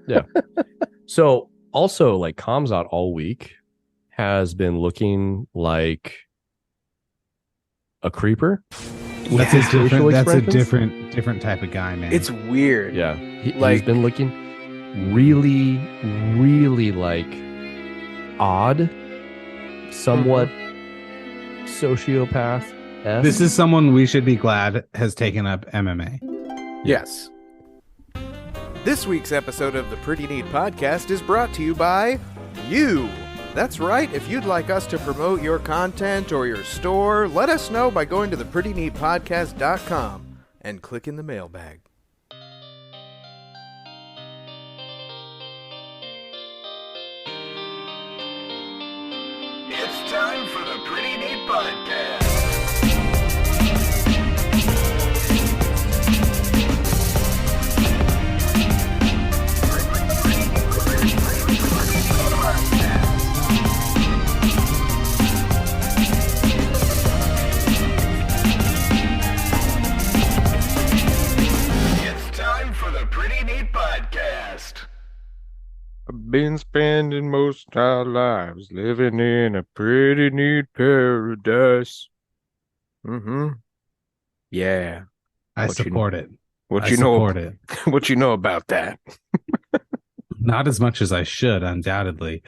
Yeah. So also, like, Kamzat all week has been looking like a creeper. That's his a facial different. That's a expressions. different type of guy, man. It's weird. Yeah, he's Like- been looking really, really like odd, somewhat sociopath. This is someone we should be glad has taken up MMA. Yes. This week's episode of the Pretty Neat Podcast is brought to you by you. That's right. If you'd like us to promote your content or your store, let us know by going to theprettyneatpodcast.com and click in the mailbag. It's time for the Pretty Neat Podcast. It's time for the Pretty Neat Podcast. I've been spending most our lives living in a pretty neat paradise. Yeah. I What you- support it. What I you know? support it. What you know about that? Not as much as I should, undoubtedly.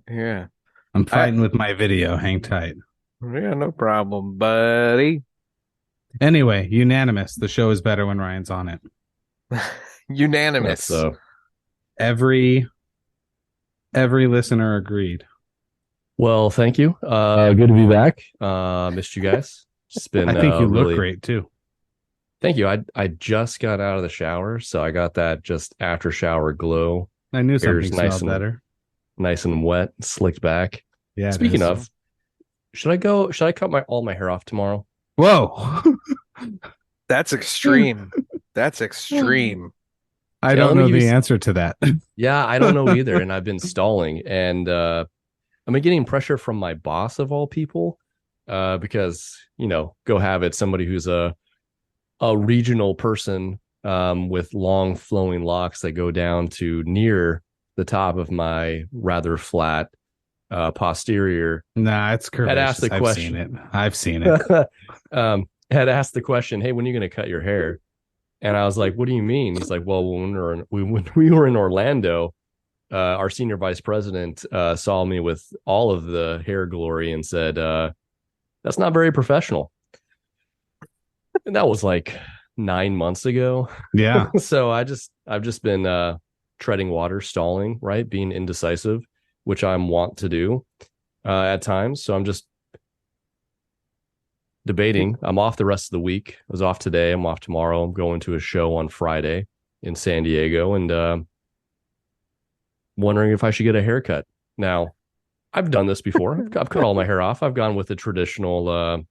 Yeah. I'm fighting with my video. Hang tight. Yeah, no problem, buddy. Anyway, unanimous. The show is better when Ryan's on it. Unanimous. So Every listener agreed. well, thank you. Good to be back. Missed you guys. It's been. I think you really... look great too. Thank you. I just got out of the shower, so I got that just after shower glow. I knew Hair's something nice smelled better. Nice and wet, slicked back. Yeah. it Speaking is. of, should I cut all my hair off tomorrow? Whoa. That's extreme. That's extreme. I Yeah, don't let me know give the you answer to that. Yeah, I don't know either, and I've been stalling, and I've been getting pressure from my boss of all people, because go have it, somebody who's a regional person with long flowing locks that go down to near the top of my rather flat posterior. Nah, it's curvaceous. I'd ask the I've seen it. Had asked the question, hey, when are you going to cut your hair? And I was like, what do you mean? He's like, well, when we were in Orlando, our senior vice president saw me with all of the hair glory and said, that's not very professional. And that was like 9 months ago. Yeah. So I've just been treading water, stalling, right? Being indecisive, which I'm wont to do at times. So I'm just debating. I'm off the rest of the week. I was off today. I'm off tomorrow. I'm going to a show on Friday in San Diego, and wondering if I should get a haircut. Now, I've done this before. I've cut all my hair off. I've gone with the traditional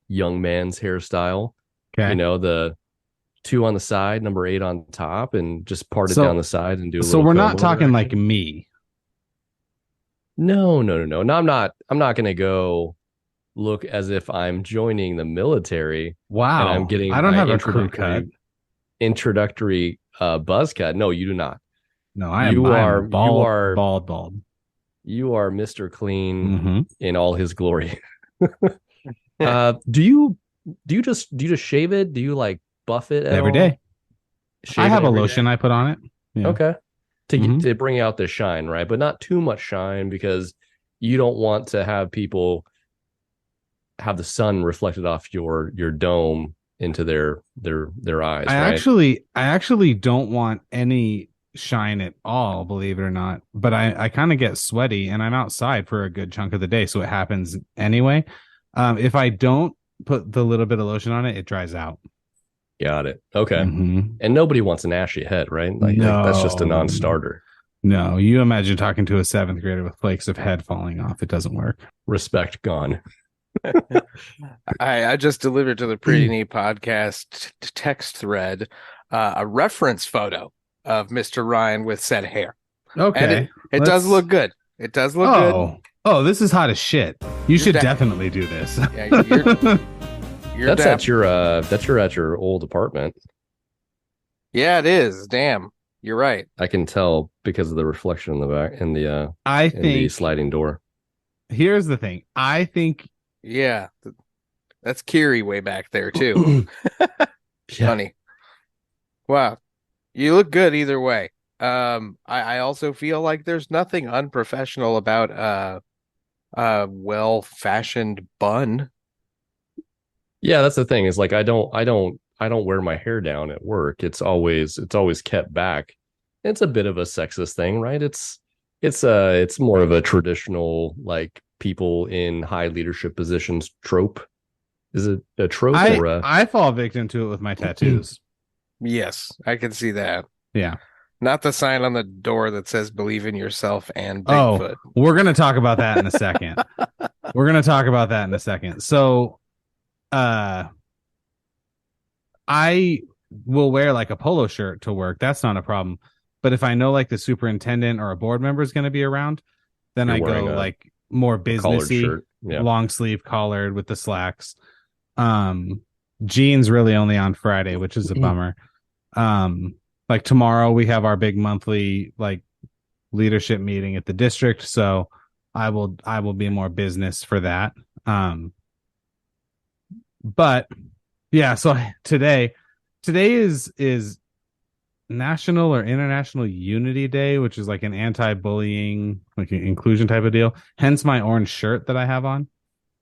young man's hairstyle. Okay. The 2 on the side, number 8 on top, and just part it So- down the side and do a So little we're comb not over talking it. like me. No, I'm not going to go look as if I'm joining the military. Wow. And I'm getting I don't my have a crew cut. introductory buzz cut. No, you do not. No, I am. You I am are- bald, you are- bald. You are Mr. Clean Mm-hmm. in all his glory. Do you just shave it? Do you like buff it at Every all? day. Shave I it have a every lotion day? I put on it. Yeah. Okay. Mhm. To bring out the shine, right? But not too much shine, because you don't want to have people have the sun reflected off your dome into their eyes, right? I actually don't want any shine at all, believe it or not. But I kind of get sweaty, and I'm outside for a good chunk of the day, so it happens anyway. If I don't put the little bit of lotion on it, it dries out. Got it. Okay. Mhm. And nobody wants an ashy head, right? Like that's just a No. non-starter. No, you imagine talking to a 7th grader with flakes of head falling off. It doesn't work. Respect gone. I just delivered to the Pretty Neat Podcast text thread a reference photo of Mr. Ryan with said hair. Okay. And it does look good. It does look good. Oh, this is hot as shit. You should da- definitely do this. Yeah, you're That's at your old apartment. Yeah, it is. Damn. You're right. I can tell because of the reflection in the back in the I in the think sliding door. here's the thing. I think Yeah. That's Kiri way back there too. Yeah. Funny. Wow. You look good either way. I also feel like there's nothing unprofessional about well-fashioned bun. Yeah, that's the thing. Is like I don't wear my hair down at work. It's always kept back. It's a bit of a sexist thing, right? It's more of a traditional like people in high leadership positions trope. Is it a trope or a I fall victim to it with my tattoos. Yes, I can see that. Yeah. Not the sign on the door that says "Believe in yourself" and Oh, Bigfoot. we're gonna talk about that in a second. We're gonna talk about that in a second. So, I will wear like a polo shirt to work. That's not a problem. But if I know like the superintendent or a board member is going to be around, then You're I wearing go a like more collared businessy, shirt? Yeah. long sleeve collared with the slacks. Jeans really only on Friday, which is a bummer. Like tomorrow we have our big monthly like leadership meeting at the district, so I will be more business for that. But yeah, so today is National or International Unity Day, which is like an anti-bullying, like an inclusion type of deal. Hence my orange shirt that I have on.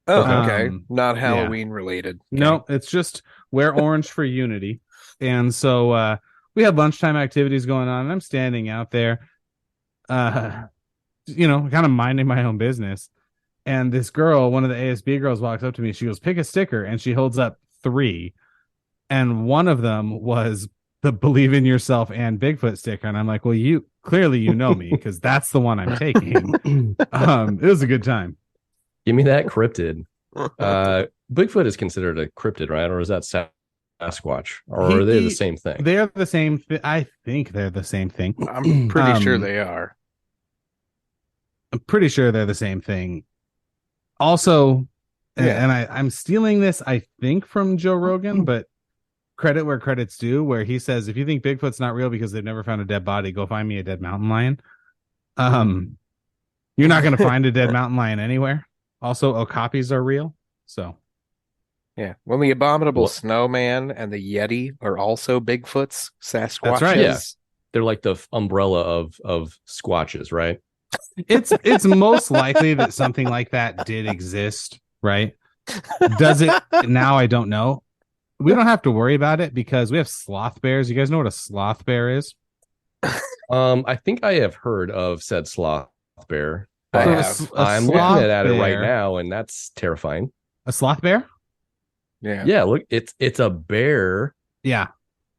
Oh, okay. Um, Not Halloween related. Okay. No, it's just wear orange for unity. And so we have lunchtime activities going on, and I'm standing out there, kind of minding my own business. And this girl, one of the ASB girls, walks up to me. She goes, "Pick a sticker," and she holds up 3. And one of them was the Believe in Yourself and Bigfoot sticker. And I'm like, well, you know me, because that's the one I'm taking. It was a good time. Give me that cryptid. Bigfoot is considered a cryptid, right? Or is that Sasquatch? Or are they the same thing? They're the same. I think they're the same thing. I'm pretty sure they are. I'm pretty sure they're the same thing. Also, Yeah. and I'm stealing this, I think, from Joe Rogan, but credit where credit's due, where he says, if you think Bigfoot's not real because they've never found a dead body, go find me a dead mountain lion. You're not going to find a dead mountain lion anywhere. Also, okapis are real. So, Yeah. Well, the abominable snowman and the Yeti are also Bigfoot's, Sasquatches. That's right. Yeah. They're like the umbrella of squatches, right? it's most likely that something like that did exist, right? Does it now? I don't know. We don't have to worry about it because we have sloth bears. You guys know what a sloth bear is? I think I have heard of said sloth bear. I'm looking at it right now, and that's terrifying. A sloth bear? Yeah. Yeah, look, it's a bear. Yeah.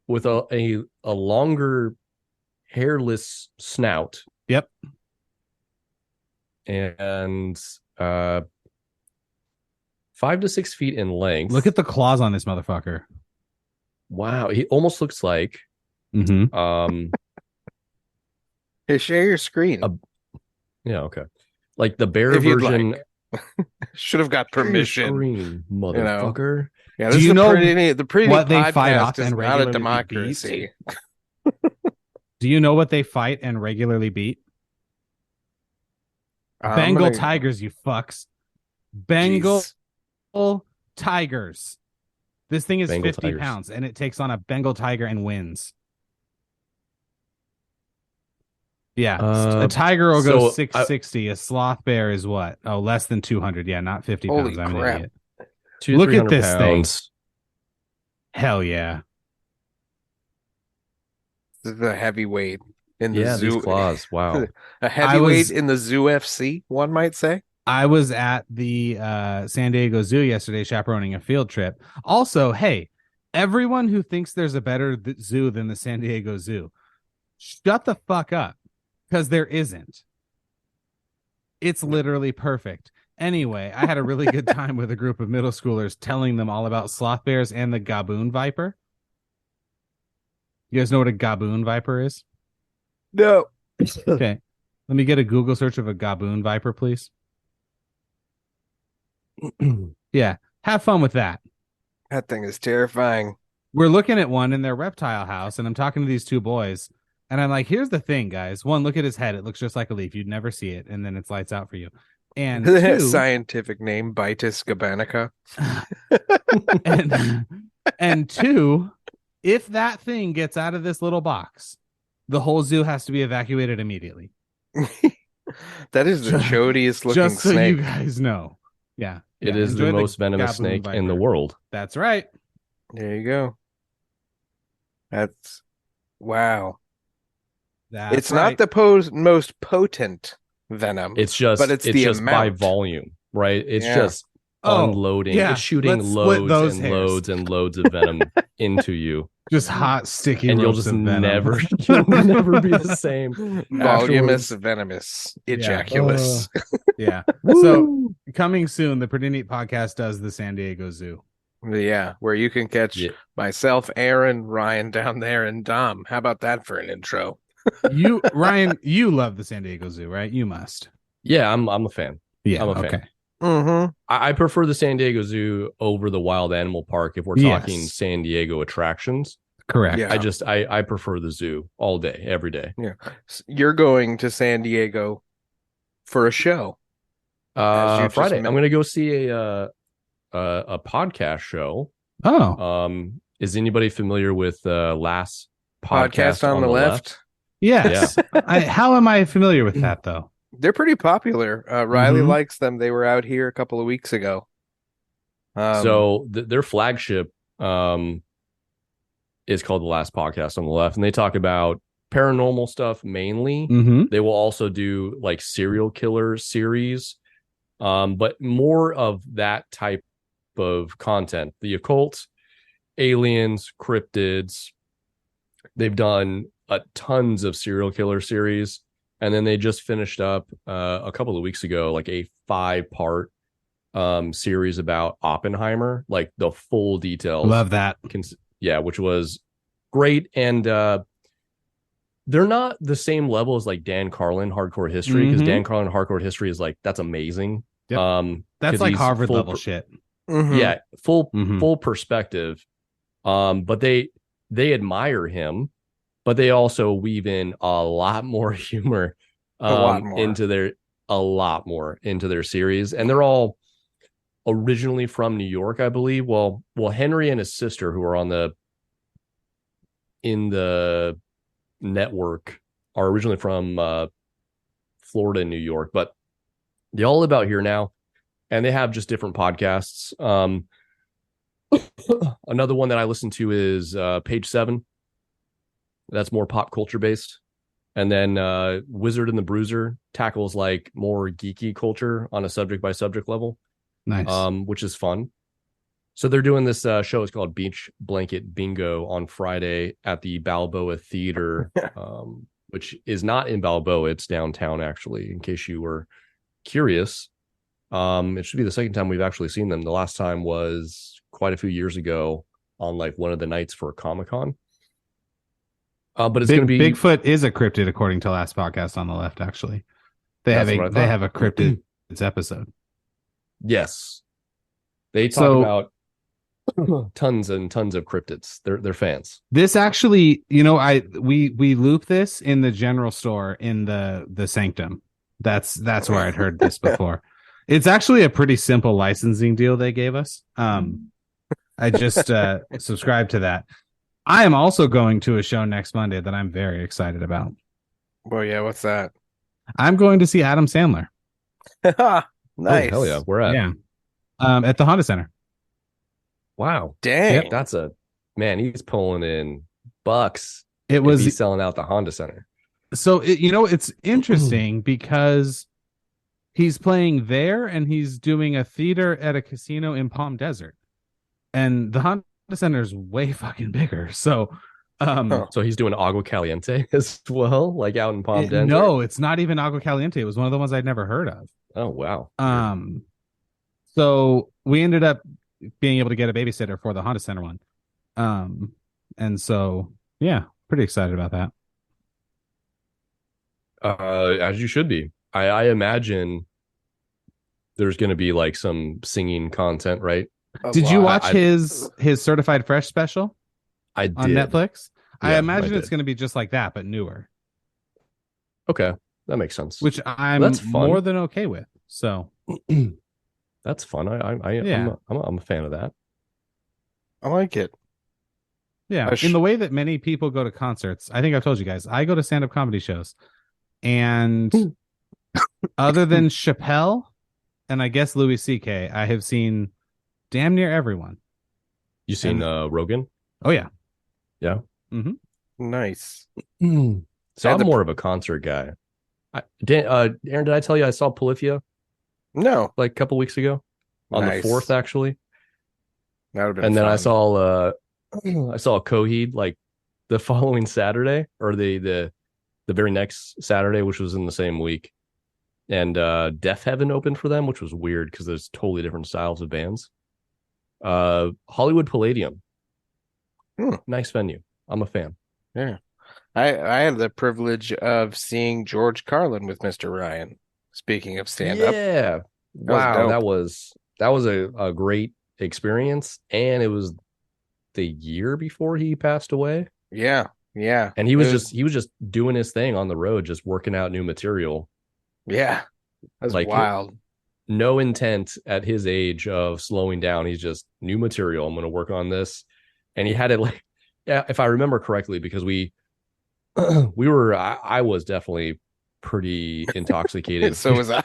With a longer hairless snout. Yep. And 5 to 6 feet in length. Look at the claws on this motherfucker. Wow, he almost looks like Mm-hmm. Hey, share your screen. Yeah, okay. Like the bear If you'd version. like. Should have got permission. Screen, motherfucker. Yeah, Do you know the pretty what they podcast fight off is and not a regularly democracy. Do you know what they fight and regularly beat? Bengal tigers, you fucks. Bengal tigers. This thing is Bengal 50 tigers. pounds, and it takes on a Bengal tiger and wins. Yeah, a tiger will go 660. A sloth bear is what? Oh, less than 200. Yeah, not 50 Holy pounds. I'm crap. an idiot. Look at this pounds. thing. Hell yeah. This is the heavyweight in the zoo. These claws. Wow. A heavyweight in the zoo FC, one might say. I was at the San Diego Zoo yesterday chaperoning a field trip. Also, hey, everyone who thinks there's a better zoo than the San Diego Zoo, shut the fuck up, because there isn't. It's literally perfect. Anyway, I had a really good time with a group of middle schoolers telling them all about sloth bears and the gaboon viper. You guys know what a gaboon viper is? No. Okay. Let me get a Google search of a gaboon viper, please. Yeah. Have fun with that. That thing is terrifying. We're looking at one in their reptile house, and I'm talking to these two boys, And I'm like, here's the thing, guys. One, look at his head. It looks just like a leaf. You'd never see it. And then it's lights out for you. And two, Scientific name, Bitis gabanica. and two, if that thing gets out of this little box, the whole zoo has to be evacuated immediately. That is the chodiest looking Just so snake. you guys know. Yeah. It is the most venomous snake in the world. That's right. There you go. That's wow. That's not the most potent venom. It's just, but it's the just by amount. volume, right? It's just unloading. Yeah. It's shooting Let's split loads those and hairs. loads and loads of venom into you. Just hot, sticky, And you'll ropes just of venom. you'll never be the same. Voluminous afterwards. venomous Yeah. ejaculous. Yeah. So coming soon, the Pretty Neat Podcast does the San Diego Zoo. Yeah, where you can catch myself, Aaron, Ryan down there, and Dom. How about that for an intro? You, Ryan, you love the San Diego Zoo, right? You must. Yeah, I'm a fan. Yeah. I'm a okay. fan. Mm-hmm. I prefer the San Diego Zoo over the Wild Animal Park if we're talking San Diego attractions. Correct. Yeah. I prefer the zoo all day, every day. Yeah. You're going to San Diego for a show. Friday. I'm going to go see a podcast show. Oh. Is anybody familiar with Last Podcast on the left? Yes. How am I familiar with that though? They're pretty popular. Riley likes them. They were out here a couple of weeks ago. So their flagship is called The Last Podcast on the Left, and they talk about paranormal stuff mainly. They will also do like serial killer series, but more of that type of content. The occult, aliens, cryptids. They've done tons of serial killer series. And then they just finished up a couple of weeks ago, like a 5-part series about Oppenheimer, like the full details. Love that. Which was great. And they're not the same level as like Dan Carlin Hardcore History, because Dan Carlin Hardcore History is like, that's amazing. Yep. That's like Harvard level shit. Yeah, full perspective. But they admire him. But they also weave in a lot more humor into their series. And they're all originally from New York, I believe. Well, Henry and his sister, who are in the network, are originally from Florida and New York, but they all live out here now, and they have just different podcasts. Another one that I listen to is Page 7. That's more pop culture based. And then Wizard and the Bruiser tackles like more geeky culture on a subject by subject level. Nice. Which is fun. So they're doing this show. It's called Beach Blanket Bingo on Friday at the Balboa Theater, which is not in Balboa. It's downtown, actually, in case you were curious. It should be the second time we've actually seen them. The last time was quite a few years ago on like one of the nights for Comic-Con. But it's going to be Bigfoot is a cryptid, according to Last Podcast on the Left. Actually, they have a cryptid episode. Yes, they talk about tons and tons of cryptids. They're fans. This actually, we loop this in the general store in the Sanctum. That's where I'd heard this before. It's actually a pretty simple licensing deal they gave us. I just subscribed to that. I am also going to a show next Monday that I'm very excited about. Well, yeah, what's that? I'm going to see Adam Sandler. Nice. Oh, hell yeah. Where at? Yeah. At the Honda Center. Wow. Dang. Yep, that's he's pulling in bucks. He's selling out the Honda Center. So, it's interesting because he's playing there and he's doing a theater at a casino in Palm Desert. And the Honda Center is way fucking bigger. So so he's doing Agua Caliente as well, like out in Palm Desert. No, it's not even Agua Caliente. It was one of the ones I'd never heard of. Oh wow. So we ended up being able to get a babysitter for the Honda Center one. And so yeah, pretty excited about that. As you should be. I imagine there's going to be like some singing content, right? Did you watch his Certified Fresh special? I did. On Netflix? I Yeah, imagine I it's did. going to be just like that, but newer, Okay, that makes sense. which I'm That's fun. more than okay with. So That's fun. Yeah. I'm a fan of that. I like it. yeah, in the way that many people go to concerts, I think I've told you guys, I go to stand-up comedy shows, and other than Chappelle and I guess Louis C.K., I have seen damn near everyone. You seen Rogan? Oh yeah. Yeah. Mm-hmm. Nice. So I'm more of a concert guy. Aaron, did I tell you I saw Polyphia No. like a couple weeks ago on Nice. the 4th, actually? That would have been And then fun. I saw Coheed like the following Saturday, or the very next Saturday, which was in the same week. And Death Heaven opened for them, which was weird because there's totally different styles of bands. Hollywood Palladium. Nice venue. I'm a fan. Yeah. I had the privilege of seeing George Carlin with Mr. Ryan. Speaking of stand-up. Yeah. Wow, that was a great experience. And it was the year before he passed away. Yeah. Yeah. And he was just doing his thing on the road, just working out new material. Yeah. That's like wild. No intent at his age of slowing down. He's just new material. I'm going to work on this. And he had it like, yeah, if I remember correctly, because I was definitely pretty intoxicated. So was I.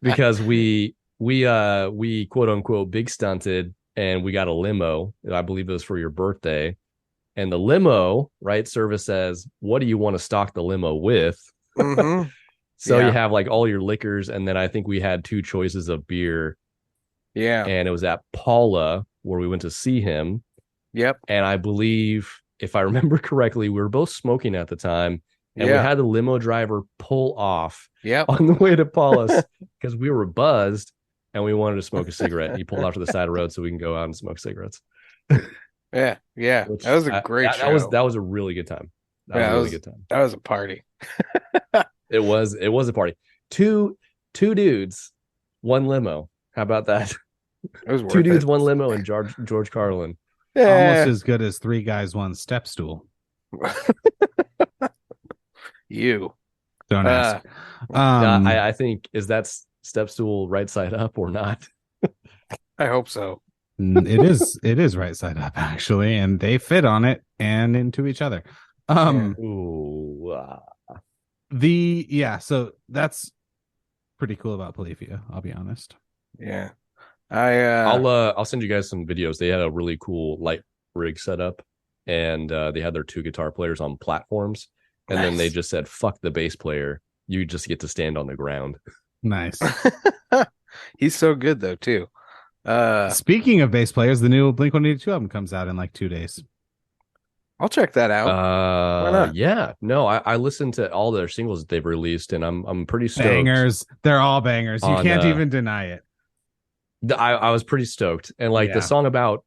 Because we quote unquote big stunted, and we got a limo. I believe it was for your birthday. And the limo, right, service says, what do you want to stock the limo with? Mm-hmm. So you have like all your liquors, and then I think we had 2 choices of beer. Yeah. And it was at Paula where we went to see him. Yep. And I believe, if I remember correctly, we were both smoking at the time. And we had the limo driver pull off on the way to Paula's because we were buzzed and we wanted to smoke a cigarette. He pulled off to the side of the road so we can go out and smoke cigarettes. Yeah. Yeah. That was a great show. That was a really good time. That was a really good time. That was a party. It was a party. Two dudes, one limo. How about that? It was worth 2 dudes, it. one limo, and George Carlin. Almost as good as 3 guys, 1 step stool. You don't ask. I think, is that step stool right side up or not? I hope so. It is right side up actually, and they fit on it and into each other. So that's pretty cool about Polyphia, I'll be honest. Yeah. I'll send you guys some videos. They had a really cool light rig set up, and they had their 2 guitar players on platforms, and then they just said, fuck the bass player, you just get to stand on the ground. Nice. He's so good though too. Speaking of bass players, the new Blink-182 album comes out in like 2 days. I'll check that out. Why not? Yeah. No, I listened to all their singles that they've released, and I'm pretty stoked. Bangers. They're all bangers. You can't even deny it. I was pretty stoked. And like the song about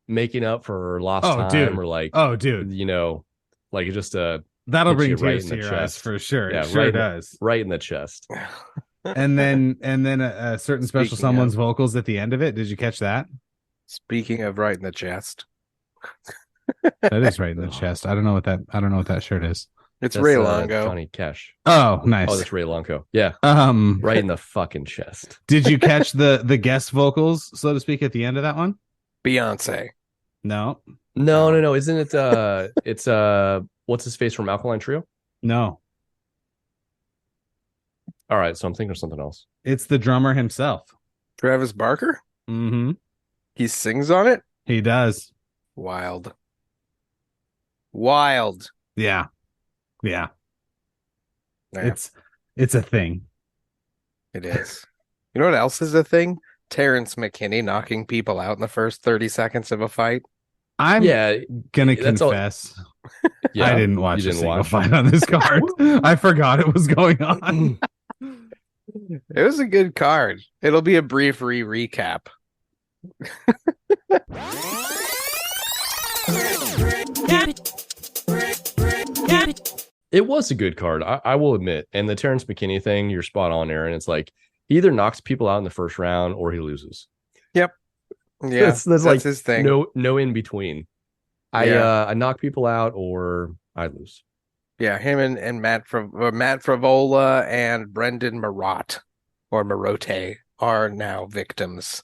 making up for lost time, or like, you know, like just that'll bring tears to your eyes for sure. Yeah, it sure does. Right in the chest. and then a certain special someone's vocals at the end of it. Did you catch that? Speaking of right in the chest. That is right in the chest. I don't know what that shirt is. It's Ray Longo. Johnny Cash. Oh, nice. Oh, that's Ray Longo. Yeah. Right in the fucking chest. Did you catch the guest vocals, so to speak, at the end of that one? Beyonce. No. Isn't it it's what's his face from Alkaline Trio? No. All right, so I'm thinking of something else. It's the drummer himself. Travis Barker? Mm-hmm. He sings on it? He does. Wild. Yeah. It's a thing. It is. You know what else is a thing? Terrence McKinney knocking people out in the first 30 seconds of a fight. I'm gonna confess. Yeah, I didn't watch a single fight on this card. I forgot it was going on. It was a good card. It'll be a brief recap. It was a good card, I will admit. And the Terrence McKinney thing, you're spot on, Aaron. It's like he either knocks people out in the first round or he loses. Yep. Yeah, that's like his thing. No in between. I knock people out or I lose. Yeah, him and Matt Fravola and Brendan Marotte are now victims,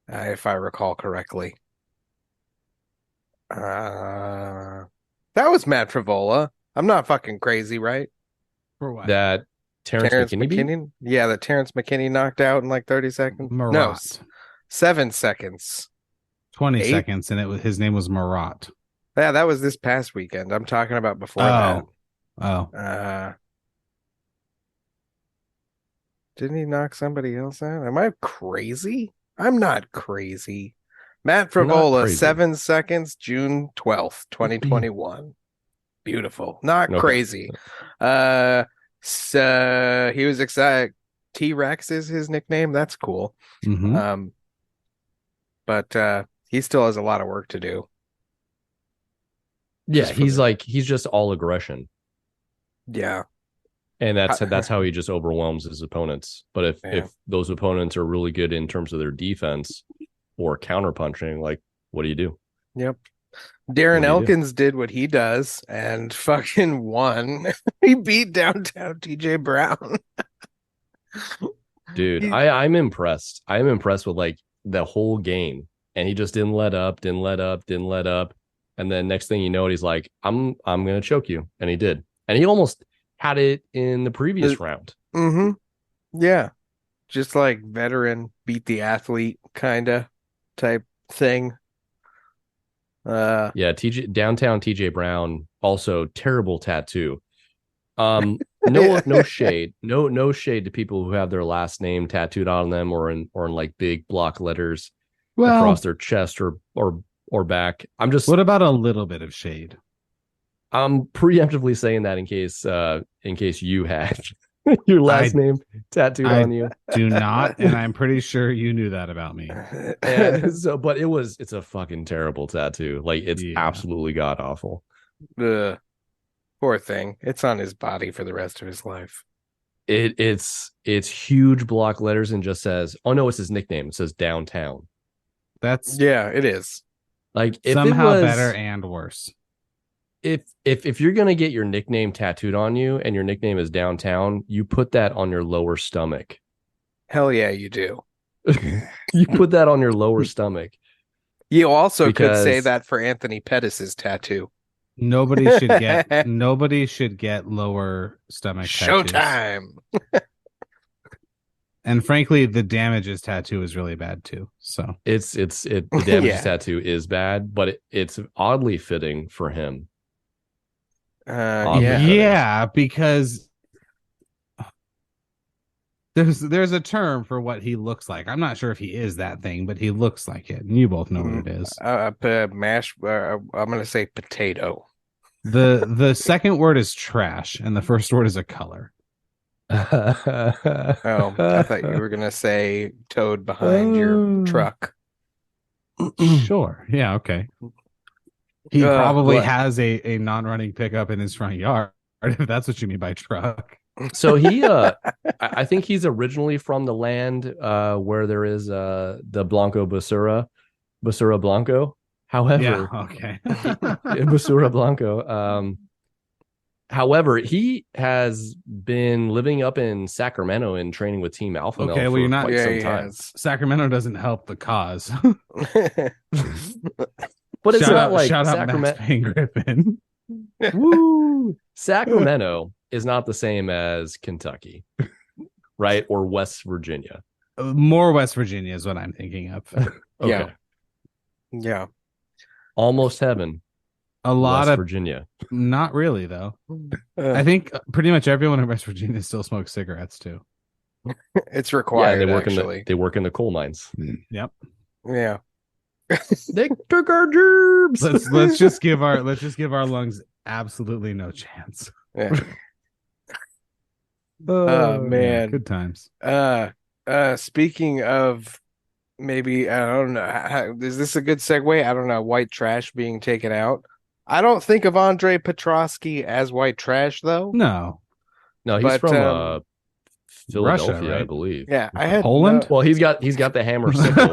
if I recall correctly. That was Matt Fravola. I'm not fucking crazy, right? For what? That Terrence McKinney beat? McKinney? Yeah, that Terrence McKinney knocked out in like 30 seconds. No, Marat. 7 seconds. 20 8? seconds, and his name was Marat. Yeah, that was this past weekend. I'm talking about before that. Oh. Didn't he knock somebody else out? Am I crazy? I'm not crazy. Matt Fravola, 7 seconds, June 12th, 2021. Beautiful. Not Okay. crazy. So he was excited. T-Rex is his nickname. That's cool. Mm-hmm. But he still has a lot of work to do. Yeah, he's just all aggression. Yeah. And that's how he just overwhelms his opponents. But if those opponents are really good in terms of their defense or counterpunching, like, what do you do? Yep. Darren Elkins did what he does and fucking won. He beat downtown TJ Brown. Dude, I'm impressed. I'm impressed with like the whole game. And he just didn't let up. And then next thing you know, he's like, I'm gonna choke you. And he did. And he almost had it in the previous round. Mm-hmm. Yeah. Just like veteran beat the athlete kinda type thing. Yeah, downtown TJ Brown, also terrible tattoo. No shade. No shade to people who have their last name tattooed on them or in like big block letters across their chest or back. What about a little bit of shade? I'm preemptively saying that in case you had your last name tattooed on you. Do not, and I'm pretty sure you knew that about me. And so, but it's a fucking terrible tattoo. Like it's absolutely god awful. Poor thing. It's on his body for the rest of his life. It's huge block letters and just says, oh no, it's his nickname. It says downtown. It is. Like if somehow better and worse. If you're gonna get your nickname tattooed on you and your nickname is downtown, you put that on your lower stomach. Hell yeah, you do. You put that on your lower stomach. You also could say that for Anthony Pettis's tattoo. Nobody should get lower stomach tattoos. Showtime. And frankly, the Damages tattoo is really bad too. So the Damages tattoo is bad, but it's oddly fitting for him. Because there's a term for what he looks like. I'm not sure if he is that thing, but he looks like it, and you both know what it is. Mash. I'm going to say potato. The second word is trash, and the first word is a color. I thought you were going to say toad behind your truck. Sure. Yeah. Okay. He probably has a non-running pickup in his front yard, if that's what you mean by truck. So he, I think he's originally from the land where there is the Blanco Basura Blanco. However, Basura Blanco. However, he has been living up in Sacramento and training with Team Alpha Male for you're not, quite some time. Sacramento doesn't help the cause. But it's not like Sacramento. Griffin. Woo! Sacramento is not the same as Kentucky, right? Or West Virginia. More West Virginia is what I'm thinking of. Okay. Yeah. Almost heaven. A lot West of Virginia. Not really, though. I think pretty much everyone in West Virginia still smokes cigarettes too. It's required. They work in the coal mines. Yep. Yeah. They took our gerbs. Let's just give our lungs absolutely no chance. Yeah. Oh man, yeah, good times. Speaking of, maybe I don't know. Is this a good segue? I don't know. White trash being taken out. I don't think of Andre Petrosky as white trash, though. No, he's from Philadelphia, Russia, right? I believe. Yeah, I had Poland? Well, he's got the hammer symbol.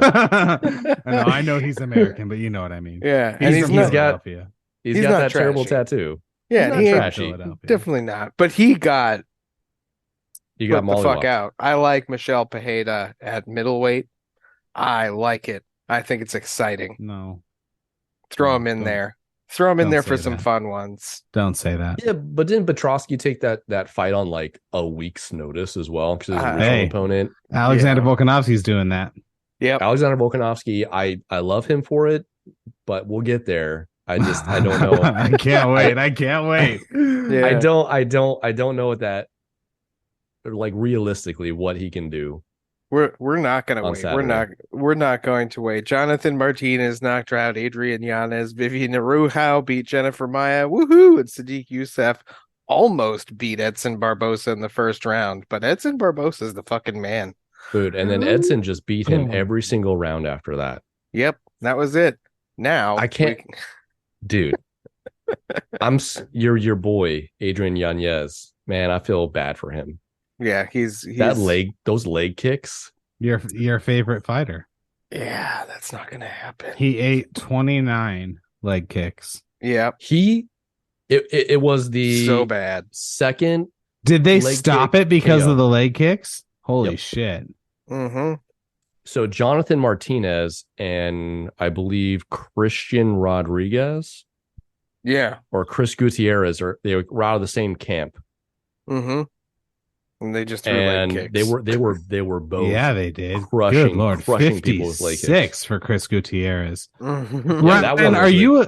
I know he's American, but you know what I mean. Yeah, and He's he's not. got Philadelphia. he's He's got not that terrible trashy. tattoo. Yeah, He's and not he ain't trashy. Philadelphia. definitely not. But he got You got put the fuck mollywopped. out. I like Michelle Pajeda at middleweight. I like it. I think it's exciting. No, Throw him in don't- there. Throw him in don't there for say some that. fun ones. don't say that. Yeah, but didn't Petrosky take that fight on like a week's notice as well? Because his original Hey. opponent, Alexander Volkanovski's doing that. Yep. Alexander Volkanovski, I love him for it, but we'll get there. I don't know. I can't wait. I can't wait. Yeah. I don't know what that, like, realistically what he can do. We're not gonna On wait. Saturday. We're not going to wait. Jonathan Martinez knocked out Adrian Yanez. Vivian Arujau beat Jennifer Maia. Woohoo! And Sadiq Yusuff almost beat Edson Barboza in the first round, but Edson Barboza's the fucking man. Dude, and then Edson just beat him every single round after that. Yep, that was it. Now I can't- Dude, you're your boy, Adrian Yanez. Man, I feel bad for him. Yeah, he's Those leg kicks. Your favorite fighter. Yeah, that's not gonna happen. He ate 29 leg kicks. Yeah, It was the so bad. second. Did they Leg stop kick it because KO. of the leg kicks? Holy Yep. shit. Mm-hmm. So Jonathan Martinez and I believe Christian Rodriguez Yeah. or Chris Gutierrez they were out of the same camp, Mm-hmm. And they just threw and leg kicks. they were both Yeah, they did. crushing Good Lord. crushing people with leg 56 kicks. for Chris Gutierrez. Mhm. Yeah, that Ryan, one was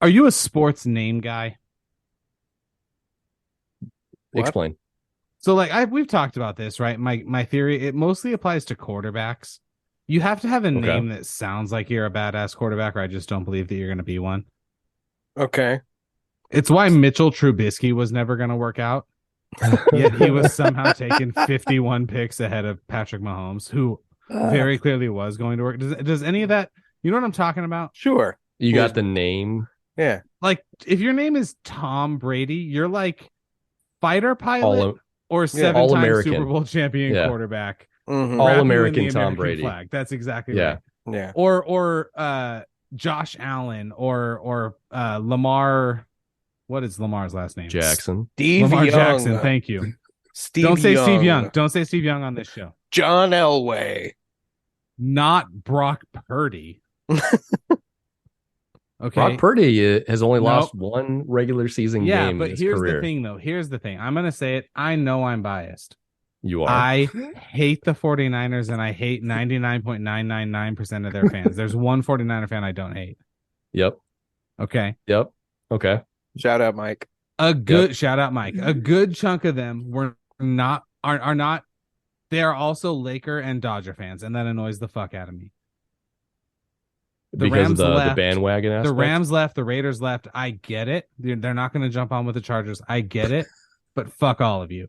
are you a sports name guy? What? So Explain. we've talked about this, right? My theory, it mostly applies to quarterbacks. You have to have a name that sounds like you're a badass quarterback, or I just don't believe that you're going to be one. Okay. It's why Mitchell Trubisky was never going to work out. Yet he was somehow taking 51 picks ahead of Patrick Mahomes, who very clearly was going to work. Does any of that, you know what I'm talking about? Sure. You got the name. Yeah. Like, if your name is Tom Brady, you're like fighter pilot or seven-time All-American. Super Bowl champion Yeah. quarterback. Mhm. All Wrap you in American the Tom American Brady. flag. That's exactly Yeah. right. Yeah. Or Josh Allen or Lamar. What is Lamar's last name? Jackson. Steve Lamar Young. Jackson. Thank you. Steve Don't say Young. Steve Young. Don't say Steve Young on this show. John Elway. Not Brock Purdy. Okay. Brock Purdy has only Nope. lost one regular season Yeah, game but in his here's career. the thing, though. Here's the thing. I'm going to say it. I know I'm biased. You are. I hate the 49ers, and I hate 99.999% of their fans. There's one 49er fan I don't hate. Yep. Okay. Yep. Okay. Shout out, Mike. A good shout out, Mike. A good chunk of them are not. They are also Laker and Dodger fans, and that annoys the fuck out of me. The Because Rams of the left. bandwagon aspect. The Rams left, the Raiders left. I get it. They're not going to jump on with the Chargers. I get it, but fuck all of you.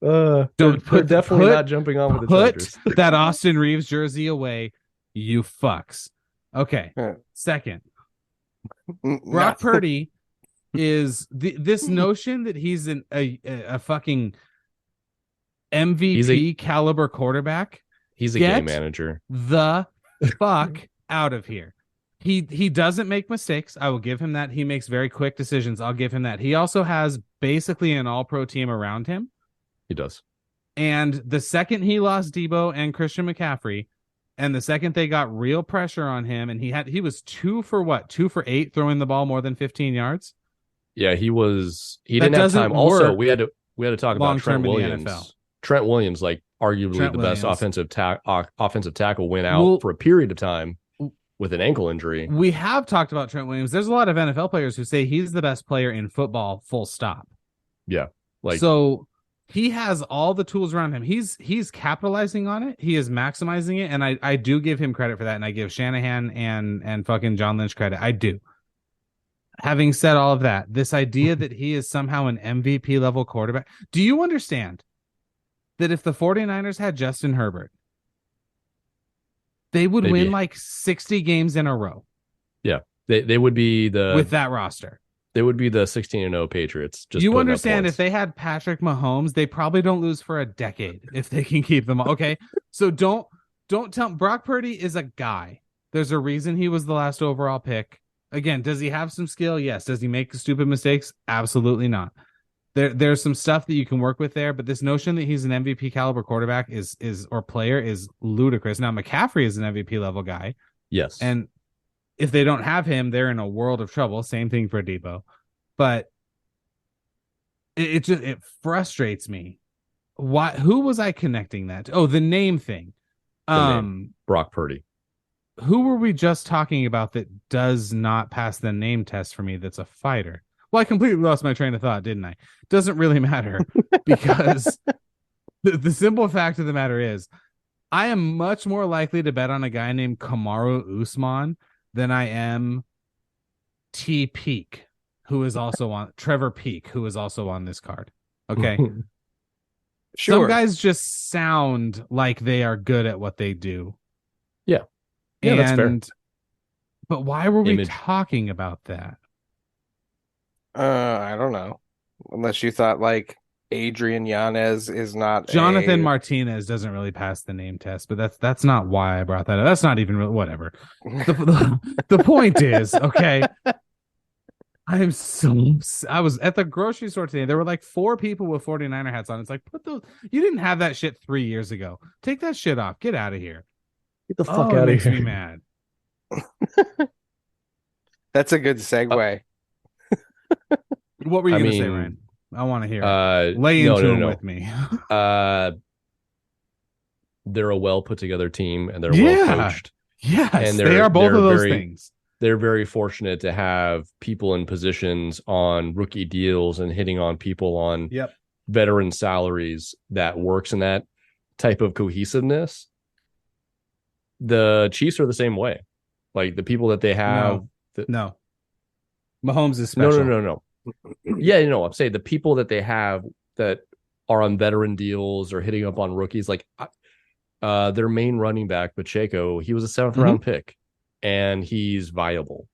Don't put- definitely put- not jumping on with the Put Chargers. that Austin Reeves jersey away, you fucks. Okay. Yeah. Second, N- Brock no. Purdy is this notion that he's a fucking MVP caliber quarterback. He's a Get game manager. The fuck out of here. He doesn't make mistakes. I will give him that. He makes very quick decisions. I'll give him that. He also has basically an all-pro team around him. He does. And the second he lost Debo and Christian McCaffrey, and the second they got real pressure on him, and he was 2 for 8 throwing the ball more than 15 yards. Yeah, he was. He That didn't have doesn't time. Also, work we had to talk about long-term Trent in the Williams. NFL. Trent Williams, like arguably Trent the best Williams. offensive tackle, went out Well- for a period of time with an ankle injury. We have talked about Trent Williams. There's a lot of NFL players who say he's the best player in football, full stop. Yeah, like So he has all the tools around him. He's capitalizing on it. He is maximizing it, and I do give him credit for that. And I give Shanahan and fucking John Lynch credit. I do. Having said all of that, this idea that he is somehow an MVP level quarterback. Do you understand that if the 49ers had Justin Herbert, they would Maybe. win like 60 games in a row they would be with that roster? they It would be the 16-0 Patriots. Just you putting up understand points. if they had Patrick Mahomes, they probably don't lose for a decade if they can keep them. Okay, so don't tell. Brock Purdy is a guy. There's a reason he was the last overall pick. Again, does he have some skill? Yes. Does he make stupid mistakes? Absolutely not. There's some stuff that you can work with there, but this notion that he's an MVP caliber quarterback or player is ludicrous. Now McCaffrey is an MVP level guy. Yes. And if they don't have him, they're in a world of trouble. Same thing for Debo. But it frustrates me. Who was I connecting that to? Oh, the name thing. Name. Brock Purdy. Who were we just talking about that does not pass the name test for me that's a fighter? Well, I completely lost my train of thought, didn't I? Doesn't really matter because the simple fact of the matter is I am much more likely to bet on a guy named Kamaru Usman than I am T Peak, who is also on Trevor Peak, who is also on this card. Okay. Sure. Some guys just sound like they are good at what they do. Yeah. Yeah, that's fair. But why were we talking about that? I don't know. Unless you thought like Adrian Yanez is not Jonathan Martinez doesn't really pass the name test, but that's not why I brought that up. That's not even really, whatever. The point is, okay. I was at the grocery store today. There were like 4 people with 49er hats on. It's like, you didn't have that shit 3 years ago. Take that shit off. Get out of here. Get the fuck out of makes here. Me mad. That's a good segue. What were you going to say, Ryan? I want to hear it. Lay into him with me. They're a well put together team and they're well coached. Yes, and they are both of those things. They're very fortunate to have people in positions on rookie deals and hitting on people on veteran salaries that works in that type of cohesiveness. The Chiefs are the same way. Like the people that they have. No. Mahomes is special. No. Yeah, I'm saying the people that they have that are on veteran deals or hitting up on rookies, like their main running back, Pacheco, he was a 7th round pick and he's viable.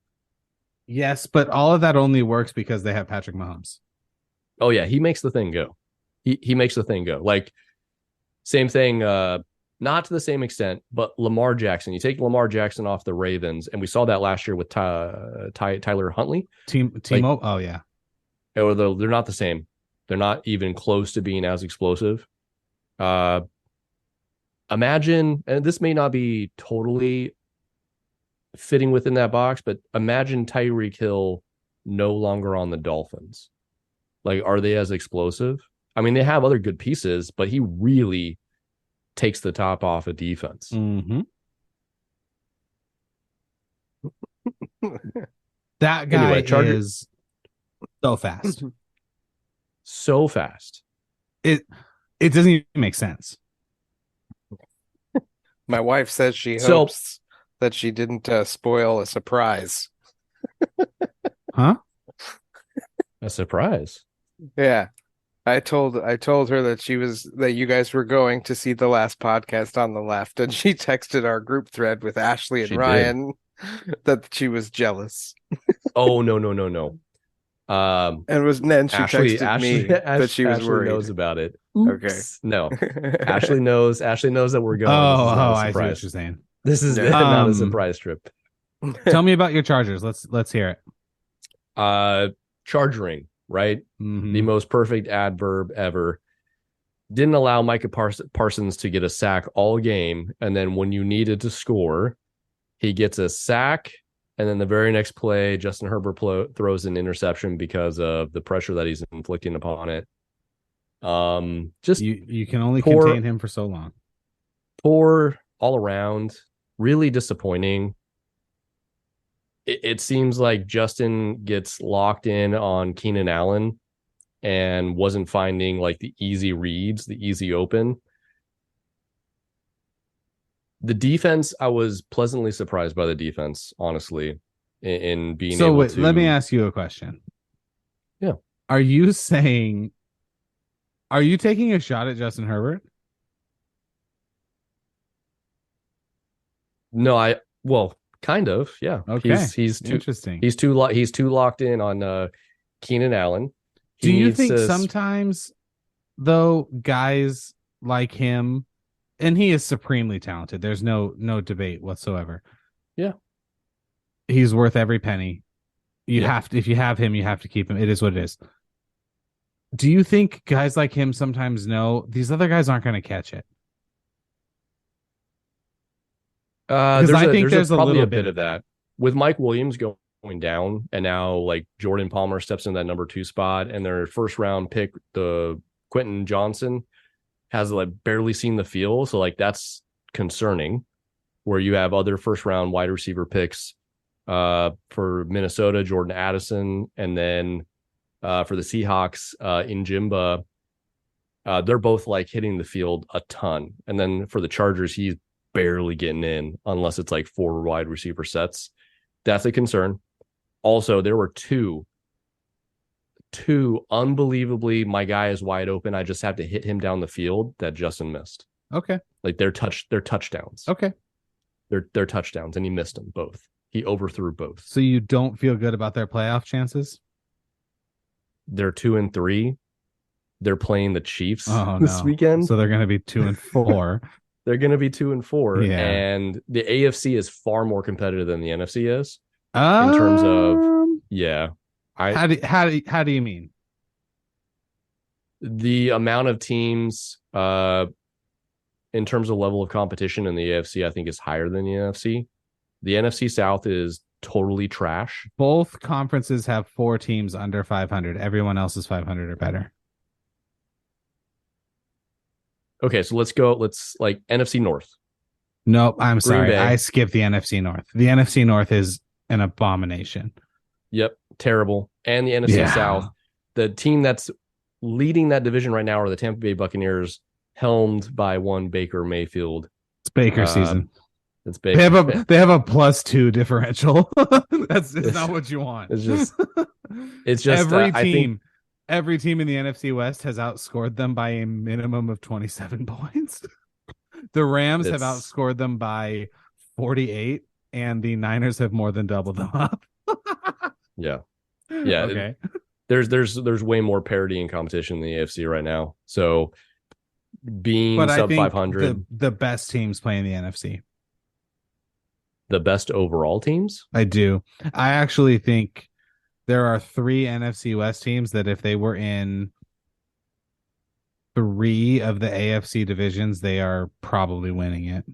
Yes, but all of that only works because they have Patrick Mahomes. Oh yeah, he makes the thing go. He makes the thing go. Like same thing, not to the same extent, but Lamar Jackson. You take Lamar Jackson off the Ravens, and we saw that last year with Tyler Huntley. Timo? Oh yeah. Although they're not the same. They're not even close to being as explosive. Imagine, and this may not be totally fitting within that box, but imagine Tyreek Hill no longer on the Dolphins. Like, are they as explosive? I mean, they have other good pieces, but he really takes the top off of defense. Mm-hmm. That guy is so fast. So fast. It doesn't even make sense. My wife says she hopes that she didn't spoil a surprise. Huh? A surprise? Yeah. I told her that you guys were going to see the last podcast on the left, and she texted our group thread with Ashley and Ryan that she was jealous. Oh no. And she texted me that she was worried. Knows about it. Oops. Okay. No. Ashley knows that we're going. I see what you're saying. This is not a surprise trip. Tell me about your Chargers. Let's hear it. Charging, right? Mm-hmm. The most perfect adverb ever. Didn't allow Micah Parsons to get a sack all game, and then when you needed to score, he gets a sack, and then the very next play, Justin Herbert throws an interception because of the pressure that he's inflicting upon it. Just you can only contain him for so long. Poor all around, really disappointing. It seems like Justin gets locked in on Keenan Allen and wasn't finding like the easy reads, the easy open. The defense, I was pleasantly surprised by the defense, honestly, in being able to. Let me ask you a question. Yeah. Are you taking a shot at Justin Herbert? No, kind of, yeah. Okay, He's too interesting. He's too locked in on Keenan Allen. Do you think sometimes, though, guys like him, and he is supremely talented, there's no debate whatsoever. Yeah. He's worth every penny. You have to, if you have him, you have to keep him. It is what it is. Do you think guys like him sometimes know these other guys aren't going to catch it? Because I think there's probably a bit of that with Mike Williams going down, and now like Jordan Palmer steps in that number 2 spot, and their first round pick, the Quentin Johnson, has like barely seen the field, so like that's concerning. Where you have other first round wide receiver picks for Minnesota, Jordan Addison, and then for the Seahawks, in Jimba, they're both like hitting the field a ton, and then for the Chargers, he's barely getting in unless it's like 4 wide receiver sets. That's a concern. Also, there were two unbelievably, my guy is wide open, I just have to hit him down the field, that Justin missed. Okay. Like they're touchdowns. Okay. They're touchdowns, and he missed them both. He overthrew both. So you don't feel good about their playoff chances? They're 2-3. They're playing the Chiefs this weekend. So they're going to be 2-4. They're going to be 2-4, Yeah. and the AFC is far more competitive than the NFC is in terms of How do you mean? The amount of teams in terms of level of competition in the AFC, I think, is higher than the NFC. The NFC South is totally trash. Both conferences have 4 teams under 500. Everyone else is 500 or better. Okay, so let's like NFC North. Nope, I'm sorry. Bay. I skipped the NFC North. The NFC North is an abomination. Yep, terrible. And the NFC South, the team that's leading that division right now are the Tampa Bay Buccaneers, helmed by one Baker Mayfield. It's Baker season. It's Baker. They have a +2 differential. It's not what you want. It's just every team in the NFC West has outscored them by a minimum of 27 points. The Rams have outscored them by 48, and the Niners have more than doubled them up. Yeah. Okay. There's way more parity in competition in the AFC right now. So being sub 500, the best teams play in the NFC. The best overall teams? I do. I actually think there are 3 NFC West teams that if they were in 3 of the AFC divisions, they are probably winning it.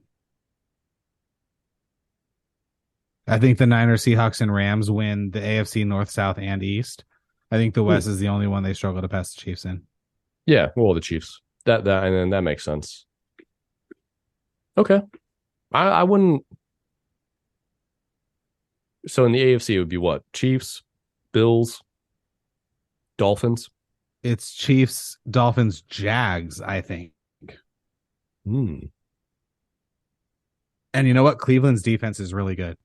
I think the Niners, Seahawks, and Rams win the AFC North, South, and East. I think the West is the only one they struggle to pass the Chiefs in. Yeah, well, the Chiefs. That and then that makes sense. Okay. I wouldn't. So in the AFC, it would be what? Chiefs, Bills, Dolphins? It's Chiefs, Dolphins, Jags, I think. And you know what? Cleveland's defense is really good.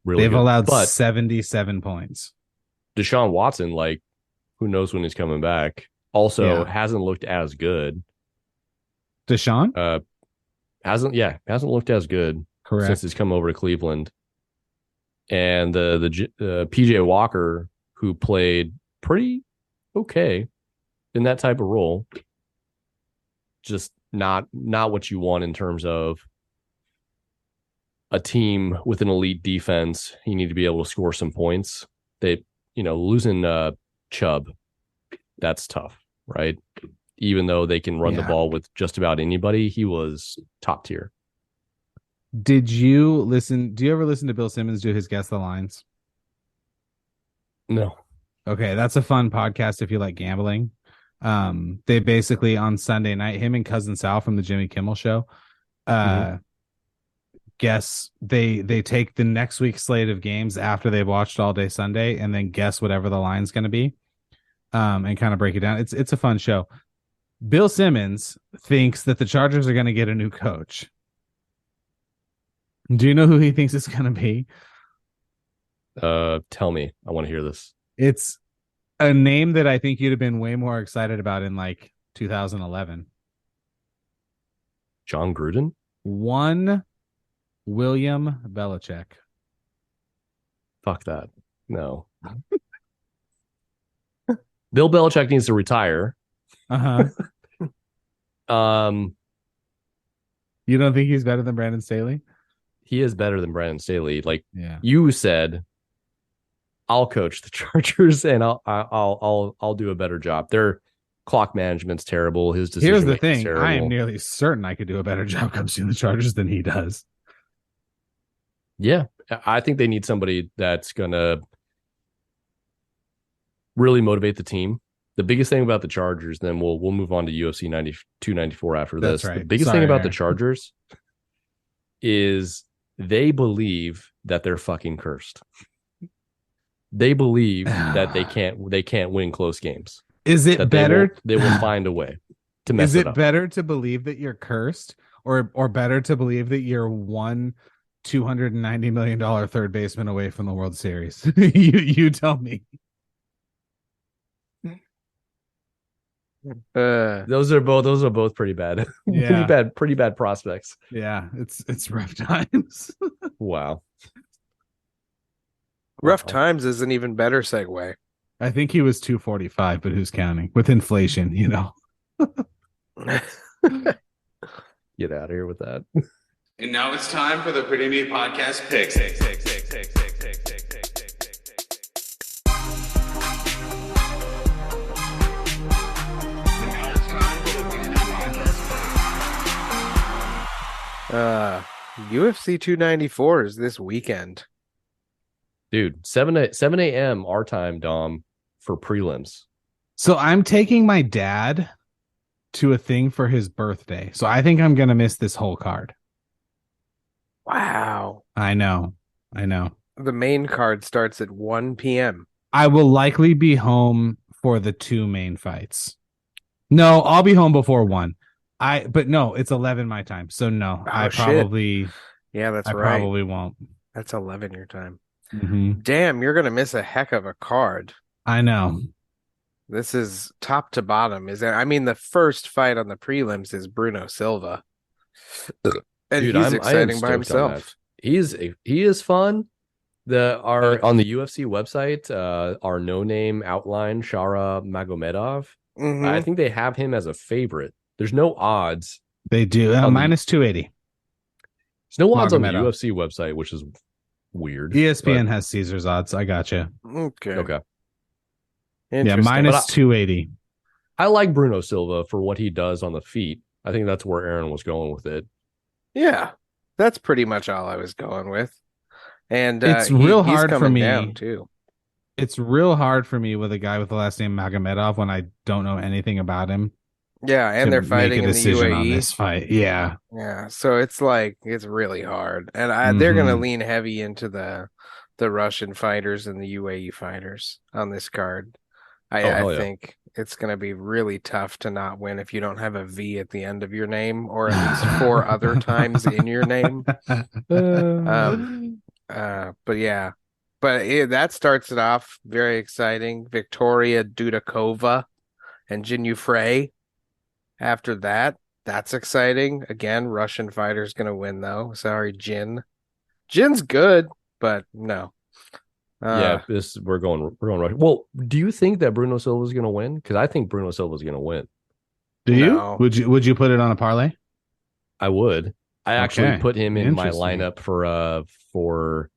They've allowed 77 points. Deshaun Watson, like, who knows when he's coming back, also hasn't looked as good. Deshaun? Hasn't looked as good. Correct. Since he's come over to Cleveland. And the PJ Walker, who played pretty okay in that type of role, just not what you want in terms of a team with an elite defense. You need to be able to score some points. Losing Chubb, that's tough, right? Even though they can run the ball with just about anybody, he was top tier. Do you ever listen to Bill Simmons do his Guess the Lines? No. Okay, that's a fun podcast if you like gambling. They basically on Sunday night, him and Cousin Sal from the Jimmy Kimmel Show, guess they take the next week's slate of games after they've watched all day Sunday, and then guess whatever the line's going to be, and kind of break it down. It's a fun show. Bill Simmons thinks that the Chargers are going to get a new coach. Do you know who he thinks it's going to be? Tell me. I want to hear this. It's a name that I think you'd have been way more excited about in like 2011. John Gruden? One William Belichick. Fuck that. No. Bill Belichick needs to retire. Uh-huh. Um, You don't think he's better than Brandon Staley? he is better than Brandon Staley. Like Yeah. you said, I'll coach the Chargers and I'll do a better job. Their clock management's terrible. His decision Here's the making's thing. terrible. I am nearly certain I could do a better job coaching the Chargers than he does. Yeah, I think they need somebody that's gonna really motivate the team. The biggest thing about the Chargers, then we'll move on to UFC 294 after That's this. right. The biggest Sorry, thing about Aaron. the Chargers is they believe that they're fucking cursed. They believe that they can't win close games. Is it That better? they will find a way to mess Is it it up. better to believe that you're cursed, or better to believe that you're one $290 million third baseman away from the World Series? You tell me. Those are both pretty bad. Yeah. pretty bad prospects. Yeah, it's rough times. Wow. Rough times is an even better segue. I think he was 245, but who's counting? With inflation, you know. Get out of here with that. And now it's time for the Pretty Neat Podcast picks. UFC 294 is this weekend. Dude, 7 a.m. our time, Dom, for prelims. So I'm taking my dad to a thing for his birthday. So I think I'm going to miss this whole card. Wow. I know. The main card starts at 1 p.m. I will likely be home for the two main fights. No, I'll be home before 1. But no, it's 11 my time. So no, I probably probably won't. That's 11 your time. Mm-hmm. Damn, you're going to miss a heck of a card. I know. This is top to bottom. The first fight on the prelims is Bruno Silva. And Dude, he's I am exciting by stoked on himself. that. He is fun. On the UFC website, our no-name outline, Shara Magomedov. Mhm. I think they have him as a favorite. There's no odds. They do. Minus 280. There's no odds on the Magomedov. UFC website, which is weird. ESPN has Caesar's odds. I gotcha. Okay. Yeah, Interesting. minus 280. I like Bruno Silva for what he does on the feet. I think that's where Aaron was going with it. Yeah, that's pretty much all I was going with. And It's real he's hard for coming me. down too. It's real hard for me with a guy with the last name Magomedov when I don't know anything about him. Yeah, and they're fighting in the decision on UAE. this fight. Yeah. Yeah, so it's really hard, and they're going to lean heavy into the Russian fighters and the UAE fighters on this card. I think it's going to be really tough to not win if you don't have a V at the end of your name, or at least 4 other times in your name. That starts it off very exciting. Victoria Dudakova and Jin Frey. After that, that's exciting. Again, Russian fighter's going to win though. Sorry, Jin. Jin's good, but no. We're going Russian. Well, do you think that Bruno Silva is going to win? Because I think Bruno Silva is going to win. Do you? No. Would you put it on a parlay? I would. I actually put him in my Interesting. lineup for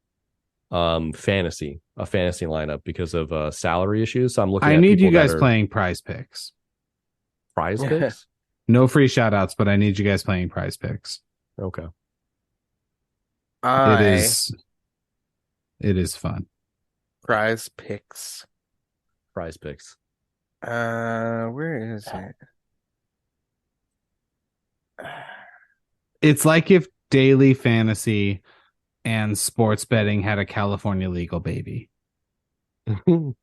fantasy lineup because of salary issues. So I'm looking. I at need you people that guys are playing Prize Picks. prize picks. No free shout outs, but I need you guys playing Prize Picks. Okay. It is fun. Prize picks. Prize picks. Where is it? It's like if daily fantasy and sports betting had a California legal baby. I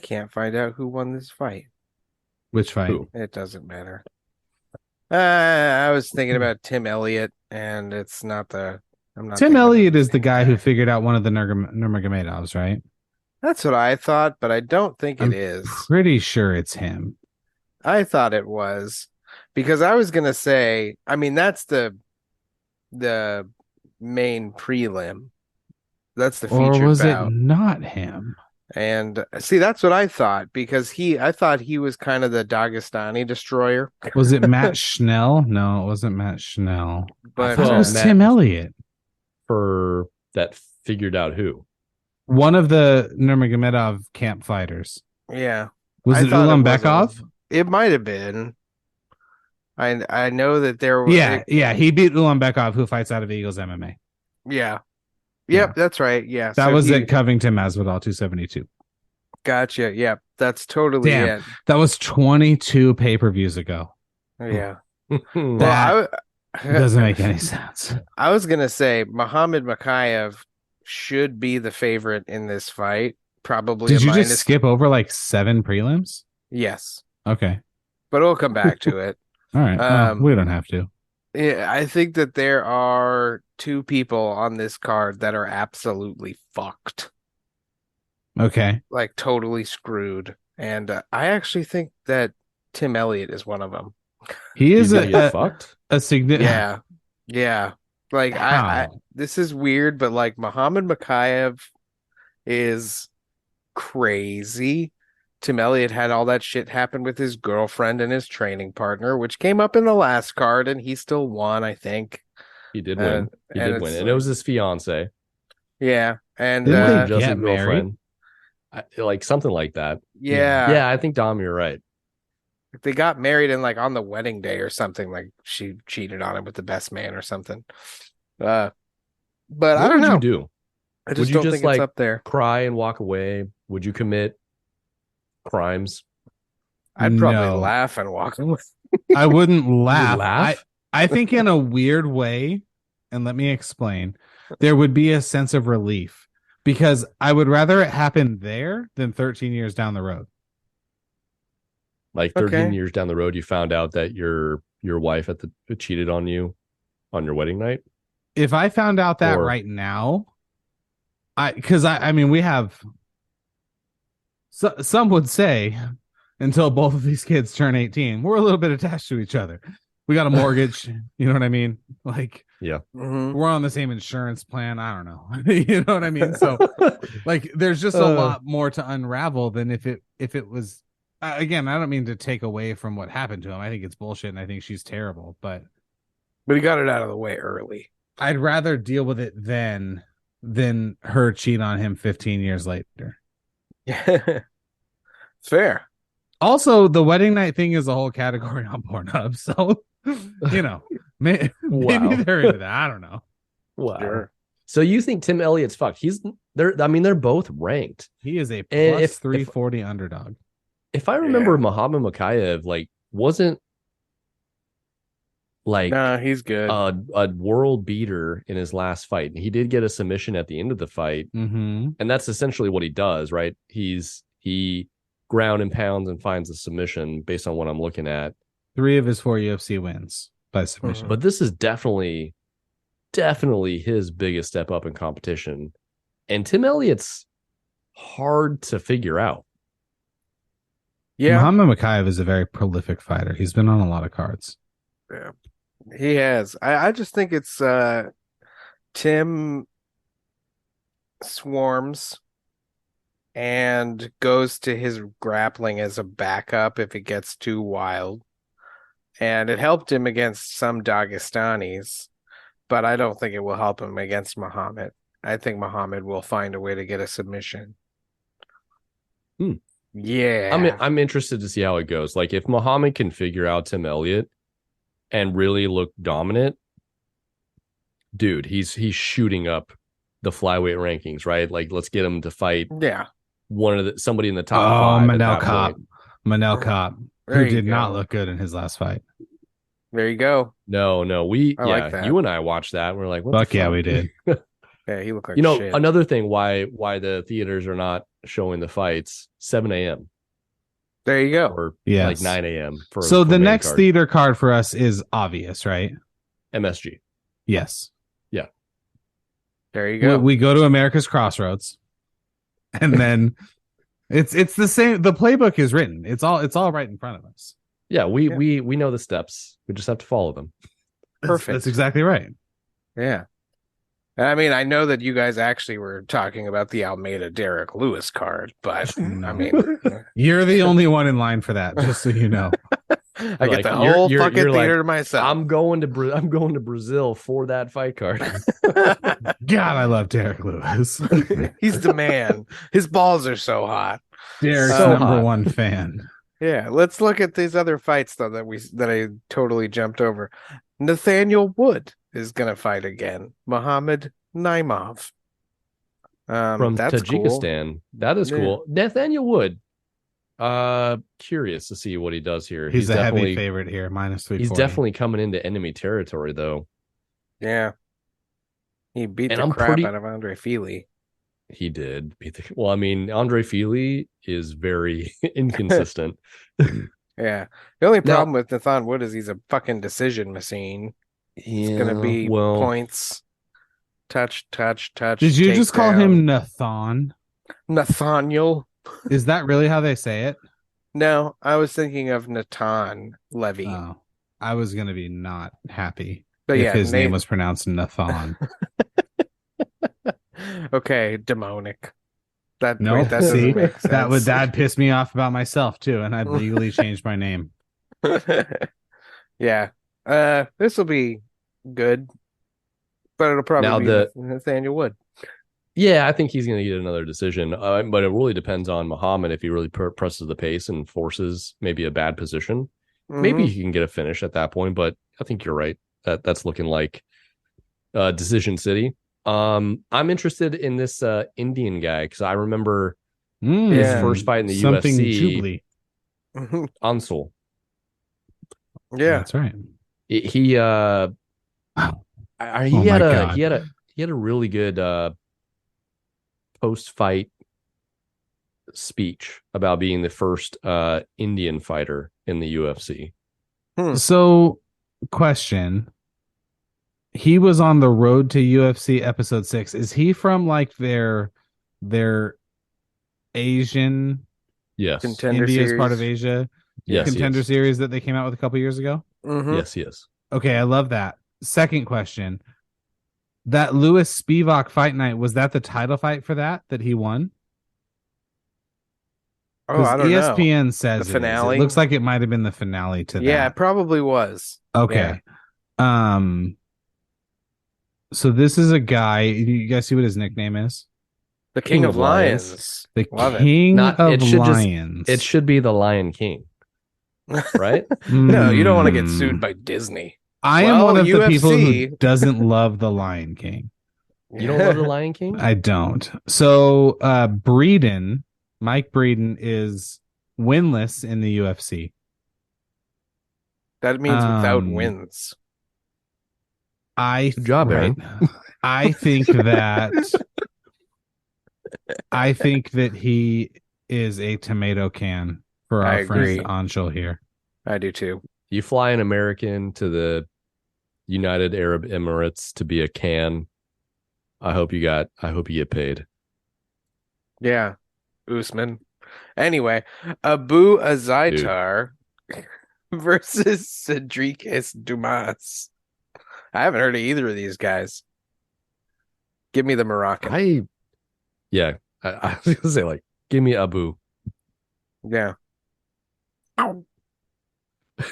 can't find out who won this fight. Which fight? Who? It doesn't matter. I was thinking about Tim Elliott, and it's not the. I'm not. Tim thinking Elliott of is the same guy who figured out one of the Nurmagomedovs, right? That's what I thought, but I don't think I'm it is. pretty sure it's him. I thought it was, because I was gonna say. That's the main prelim. That's the Or featured was bout. it not him? And see, that's what I thought, because I thought he was kind of the Dagestani destroyer. Was it Matt Schnell? No, it wasn't Matt Schnell. But I thought it was Matt- Tim Elliott. For that figured out who. One of the Nurmagomedov camp fighters. yeah, Was I it thought Ulan was Bekov? It might have been. I know that there was. Yeah, he beat Ulan Bekov, who fights out of Eagles MMA. Yeah. Yeah. Yep, that's right. Yeah. That so was at Covington Masvidal 272. Gotcha. Yep, that's totally Damn. it. That was 22 pay-per-views ago. Yeah. That doesn't make any sense. I was gonna say Muhammad Machachev should be the favorite in this fight. Probably. Did a you minus... just skip over like 7 prelims? Yes. Okay. But we'll come back to it. All right. Well, we don't have to. Yeah, I think that there are 2 people on this card that are absolutely fucked. Okay. Like totally screwed. And I actually think that Tim Elliott is one of them. He is He's gonna get fucked. a significant. Yeah. Yeah. Like I this is weird, but like Muhammad Machachev is crazy. Tim Elliott had all that shit happen with his girlfriend and his training partner, which came up in the last card, and he still won, I think. He did win. He did win. And it was his fiance. Yeah. And Didn't they Just get his girlfriend. Like something like that. yeah. Yeah, I think Dom, you're right. They got married and like on the wedding day or something, like she cheated on him with the best man or something. But What I don't would know. you do? I just Would you don't just, think like, it's up there. Cry and walk away? Would you commit crimes? I'd probably No. laugh and walk away. I wouldn't laugh. laugh? I think in a weird way, and let me explain, there would be a sense of relief because I would rather it happen there than 13 years down the road. Like 13 Okay. years down the road, you found out that your wife cheated on you on your wedding night? If I found out that Or- right now, I mean, we have some would say until both of these kids turn 18, we're a little bit attached to each other. We got a mortgage, you know what I mean? Like Mhm. we're on the same insurance plan. I don't know. You know what I mean? So like there's just a lot more to unravel than if it was again, I don't mean to take away from what happened to him. I think it's bullshit and I think she's terrible, but But he got it out of the way early. I'd rather deal with it than her cheat on him 15 years later. Yeah. Fair. Also, the wedding night thing is a whole category on Pornhub. So, you know, maybe Wow. they're into that. I don't know. Wow. Sure. So you think Tim Elliott's fucked? They're both ranked. He is a And plus if- 340 underdog. If I remember, Muhammad Machachev wasn't like Nah, he's good. a world beater in his last fight. He did get a submission at the end of the fight, Mm-hmm. and that's essentially what he does, right? He ground and pounds and finds a submission based on what I'm looking at. 3 of his 4 UFC wins by submission. But this is definitely his biggest step up in competition. And Tim Elliott's hard to figure out. Yeah, Muhammad Machachev is a very prolific fighter. He's been on a lot of cards. he has. I just think it's Tim swarms and goes to his grappling as a backup if it gets too wild. And it helped him against some Dagestanis, but I don't think it will help him against Muhammad. I think Muhammad will find a way to get a submission. Yeah. I'm interested to see how it goes. Like if Muhammad can figure out Tim Elliott and really look dominant, dude, he's shooting up the flyweight rankings, right? Like let's get him to fight Yeah. somebody in the top Oh, 5. at Manel that Kopp. point. Manel Kopp, There who you did not go. look good in his last fight. There you go. No, I like that. you and I watched that. We're like, what Fuck the yeah, fuck? we did. Yeah, he looked like You know, shit. another thing why the theaters are not showing the fights 7 a.m. There you go. or Yes. like 9 a.m. So for the main next card. theater card for us is obvious, right? MSG. Yes. There you We, go. we go to America's Crossroads, and then it's the same. The playbook is written. It's all right in front of us. Yeah, we know the steps. We just have to follow them. Perfect. That's exactly right. Yeah. I mean, I know that you guys actually were talking about the Almeida Derek Lewis card, but I mean, You're the only one in line for that, just so you know. I Like, get the whole fucking you're theater like, to myself. I'm going to Brazil for that fight card. God, I love Derek Lewis. He's the man. His balls are so hot. Derek's So number hot. one fan. Yeah, let's look at these other fights though that I totally jumped over. Nathaniel Wood is gonna fight again. Muhammad Naimov. From That's Tajikistan. cool. That is Yeah. cool. Nathaniel Wood. Curious to see what he does here. He's a definitely heavy favorite here, minus 340. He's definitely coming into enemy territory though. Yeah. He beat And the I'm crap pretty- out of Andre Feely. He did beat the well, I mean, Andre Feely is very inconsistent. Yeah. The only Now- problem with Nathan Wood is he's a fucking decision machine. It's gonna be well, points. Touch. Did you just call him Nathan? Nathaniel? Is that really how they say it? No, I was thinking of Natan Levy. Oh, I was going to be not happy But if yeah, his name was pronounced Nathan. Okay, Dominic. That No, wait, that doesn't see, make sense. that'd piss me off about myself too, and I'd legally change my name. Yeah. This will be good, but it'll probably Now be Nathaniel Wood. yeah, I think he's going to get another decision. But it really depends on Muhammad if he really presses the pace and forces maybe a bad position. Maybe Mhm. he can get a finish at that point. But I think you're right. That's looking like Decision City. I'm interested in this Indian guy because I remember his Yeah. first fight in the Something UFC. Jubilee. Ansel. Yeah. That's right. He he Oh had my a God. he had a really good post fight speech about being the first Indian fighter in the UFC. So, question. He was on the road to UFC episode 6. Is he from like their Asian Yes. Contender India is series. part of Asia Yes. contender yes. series that they came out with a couple years ago? Mhm. Yes. Yes. Okay, I love that. Second question. That Lewis Spivak fight night, was that the title fight for that he won? Oh, I don't know. ESPN says The it is. finale? It looks like it might have been the finale to Yeah, that. it probably was. Okay. So this is a guy. You guys see what his nickname is? The King of Lions. The Love it. King Not- of it should just- Lions. It should be the Lion King, right? No, you don't want to get Hmm. sued by Disney. I am Well, one of the people who UFC. doesn't love the Lion King. You don't love the Lion King? I don't. So Breeden, Mike Breeden is winless in the UFC. That means without Um, wins. Good job, Aaron. I think that he is a tomato can for I our friend agree. Anshul here. I do too. You fly an American to the United Arab Emirates to be a can. I hope you get paid. Yeah. Usman. Anyway, Abu Azaitar versus Cedricus Dumas. I haven't heard of either of these guys. Give me the Moroccan. I was gonna say, like, give me Abu. Yeah.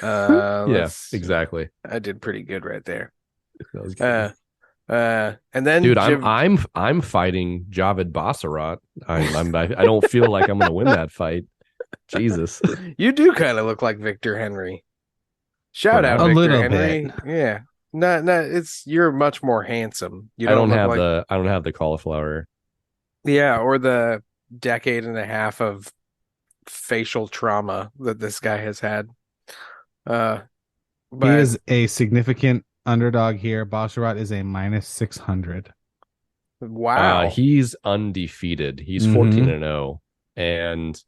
Yeah, let's- exactly. I did pretty good right there. That was good. And then Dude, I'm fighting Javed Bassarat. I don't feel like I'm gonna win that fight. Jesus. you do kind of look like Victor Henry. Shout out A Victor little Henry. bit. Yeah. No, you're much more handsome. You I don't look have like, I don't have the cauliflower. yeah, or the decade and a half of facial trauma that this guy has had. But He is a significant underdog here. Basharat is a minus 600. wow. He's undefeated. He's Mhm. 14-0, and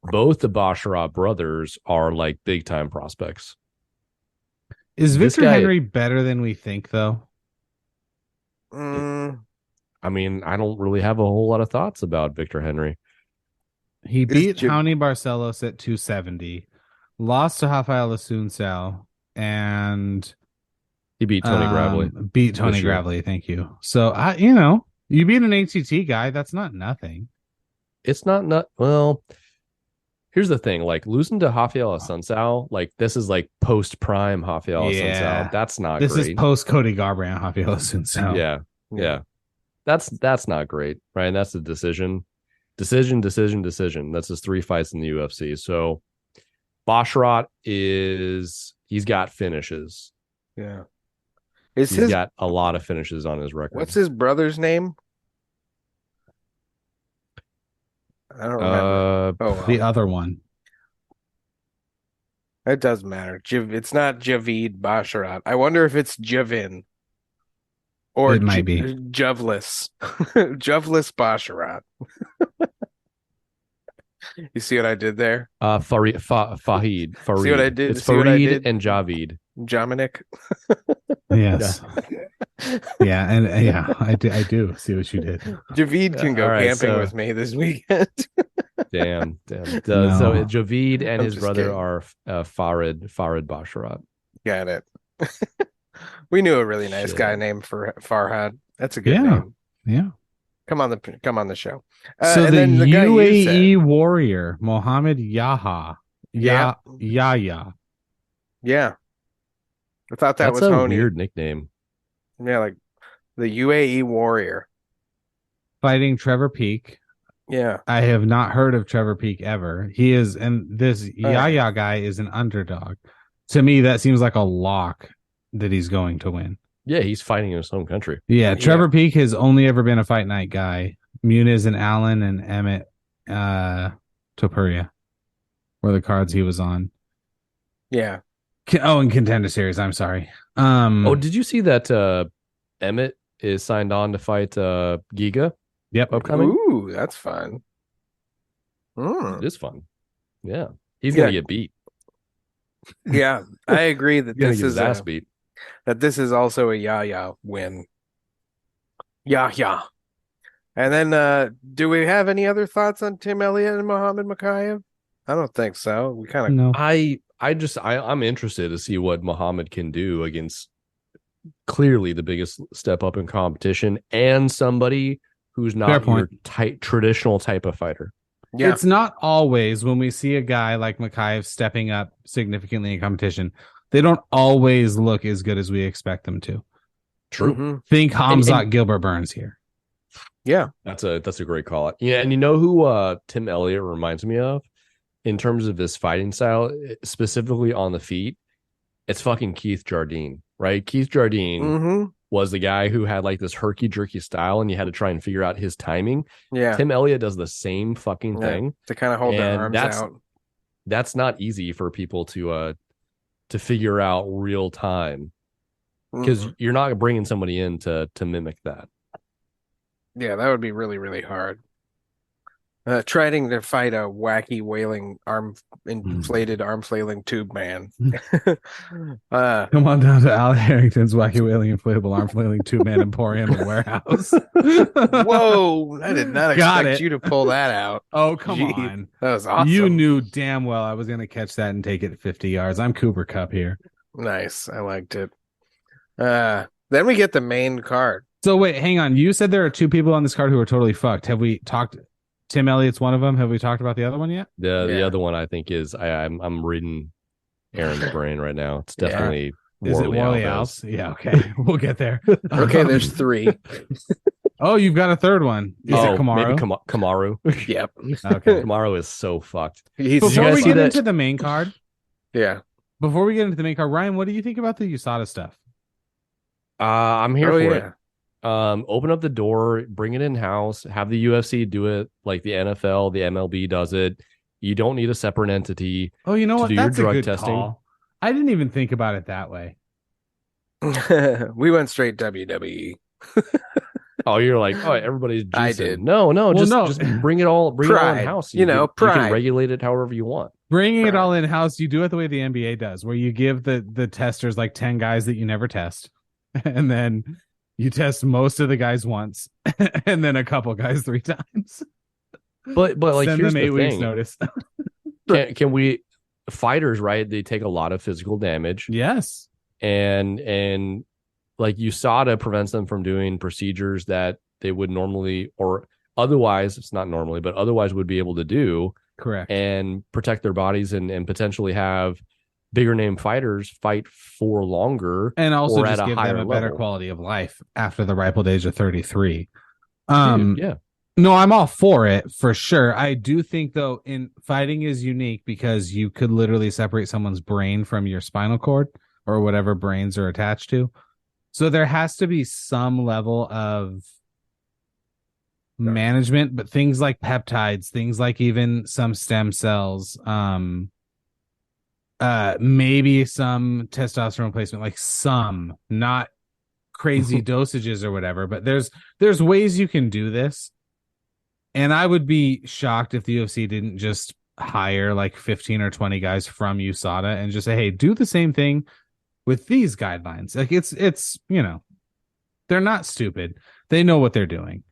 both the Basharat brothers are like big time prospects. Is This Victor guy- Henry better than we think, though? Mm, I mean, I don't really have a whole lot of thoughts about Victor Henry. He beat Jim- Johnny Barcelos at 270, lost to Rafael Assunção, and He beat Tony Gravely. Beat Tony Gravely. Thank you. So you beat an ATT guy. That's not nothing. It's not. Well, here's the thing. Like losing to Rafael Assunção, like this is like post prime Rafael Assunção. That's not. This great. is post Cody Garbrandt Rafael Assunção. Yeah. That's not great, right? And that's the decision. That's his 3 fights in the UFC. So Basharat he's got finishes. Yeah. He's got a lot of finishes on his record. What's his brother's name? I don't remember. The other one. It doesn't matter. It's not Javid Basharat. I wonder if it's Javin. Or it might be Juvless. Juvless Basharat. You see what I did there? Fahid. See what I did? It's Farid and Javid. Dominic. Yes. Yeah, and I do see what you did. Javid can go camping with me this weekend. Damn. No. So Javid and his brother kidding. are Farid Basharat. Got it. We knew a really nice guy named Farhad. That's a good name. Yeah. Come on the show. So the UAE warrior, Mohammed Yahya. Yeah. Yahya. Yeah. I thought That's was a Honey. weird nickname. Yeah, like the UAE warrior. Fighting Trevor Peak. Yeah. I have not heard of Trevor Peak ever. He is, and this Yahya guy is an underdog. To me, that seems like a lock that he's going to win. Yeah, he's fighting in his home country. Yeah, Trevor Peak has only ever been a Fight Night guy. Muniz and Allen and Emmett Topuria were the cards he was on. Yeah. And Contender Series. I'm sorry. Did you see that Emmett is signed on to fight Giga? Yep. Upcoming. Ooh, that's fun. It is fun. Yeah. He's going to get beat. Yeah, I agree that this is ass beat. That this is also a Yahya win. Yahya. And then do we have any other thoughts on Tim Elliott and Muhammad Machachev? I don't think so. We kind of No. I'm interested to see what Muhammad can do against clearly the biggest step up in competition and somebody who's not your traditional type of fighter. Yeah. It's not always when we see a guy like Machachev stepping up significantly in competition. They don't always look as good as we expect them to. True. Mm-hmm. Think Hamzat Gilbert Burns here. Yeah. That's a great call. Yeah, and you know who Tim Elliott reminds me of in terms of his fighting style, specifically on the feet? It's fucking Keith Jardine, right? Keith Jardine was the guy who had like this herky-jerky style and you had to try and figure out his timing. Yeah. Tim Elliott does the same fucking thing. To kind of hold their arms out. That's not easy for people to figure out real time because you're not bringing somebody in to mimic that. Yeah, that would be really, really hard. Trying to fight a wacky wailing inflated arm flailing tube man. Come on down to Al Harrington's wacky wailing inflatable arm flailing tube man emporium and warehouse. Whoa, I did not expect you to pull that out. Oh, come on. That was awesome. You knew damn well I was going to catch that and take it 50 yards. I'm Cooper Cup here. Nice. I liked it. Then we get the main card. So wait, hang on. You said there are 2 people on this card who are totally fucked. Have we talked? Tim Elliott's one of them. Have we talked about the other one yet? The other one I think is I'm reading Aaron's brain right now. It's definitely Is it Warley Alves? Yeah, okay. We'll get there. Okay, there's 3. Oh, you've got a third one. Is it Kamaru? Maybe Kamaru. Yep. Okay. Kamaru is so fucked. Before we get into the main card, Ryan, what do you think about the USADA stuff? I'm here for it. Open up the door, bring it in house, have the UFC do it like the NFL, the MLB does it. You don't need a separate entity. Oh, you know what? That's a good call. I didn't even think about it that way. We went straight WWE. Oh, you're like, oh, everybody's juicing. I did. No, just bring it all in house. You can regulate it however you want. Bringing it all in house, you do it the way the NBA does, where you give the testers like 10 guys that you never test, and then you test most of the guys once, and then a couple guys 3 times. But like, send here's them 8 the weeks thing. notice. Can we fighters, right? They take a lot of physical damage. Yes. and like USADA prevents them from doing procedures that they would normally or otherwise, it's not normally, but otherwise would be able to do. Correct. And protect their bodies and potentially have bigger name fighters fight for longer and also or just at give a higher them a better level. quality of life after the ripe old age of 33. Yeah. No, I'm all for it for sure. I do think though, in fighting is unique because you could literally separate someone's brain from your spinal cord or whatever brains are attached to. So there has to be some level of management, but things like peptides, things like even some stem cells, maybe some testosterone replacement, like some, not crazy dosages or whatever, but there's ways you can do this. And I would be shocked if the UFC didn't just hire like 15 or 20 guys from USADA and just say, hey, do the same thing with these guidelines. Like it's they're not stupid. They know what they're doing.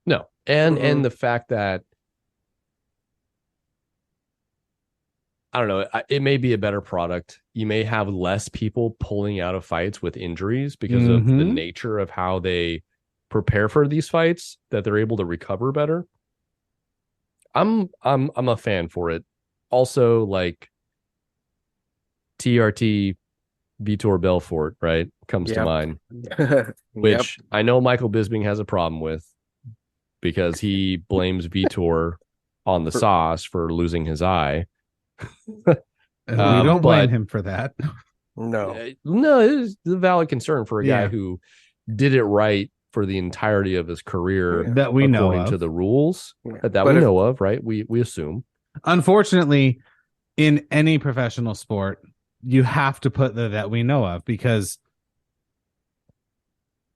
No. And the fact that I don't know, it may be a better product. You may have less people pulling out of fights with injuries because of the nature of how they prepare for these fights, that they're able to recover better. I'm a fan for it. Also, like TRT Vitor Belfort, right? Comes to mind. Which I know Michael Bisping has a problem with because he blames Vitor on the sauce for losing his eye. We don't blame him for that. No, it's a valid concern for a guy who did it right for the entirety of his career that we know according of. To the rules that we know of, right? We assume. Unfortunately, in any professional sport, you have to put that we know of because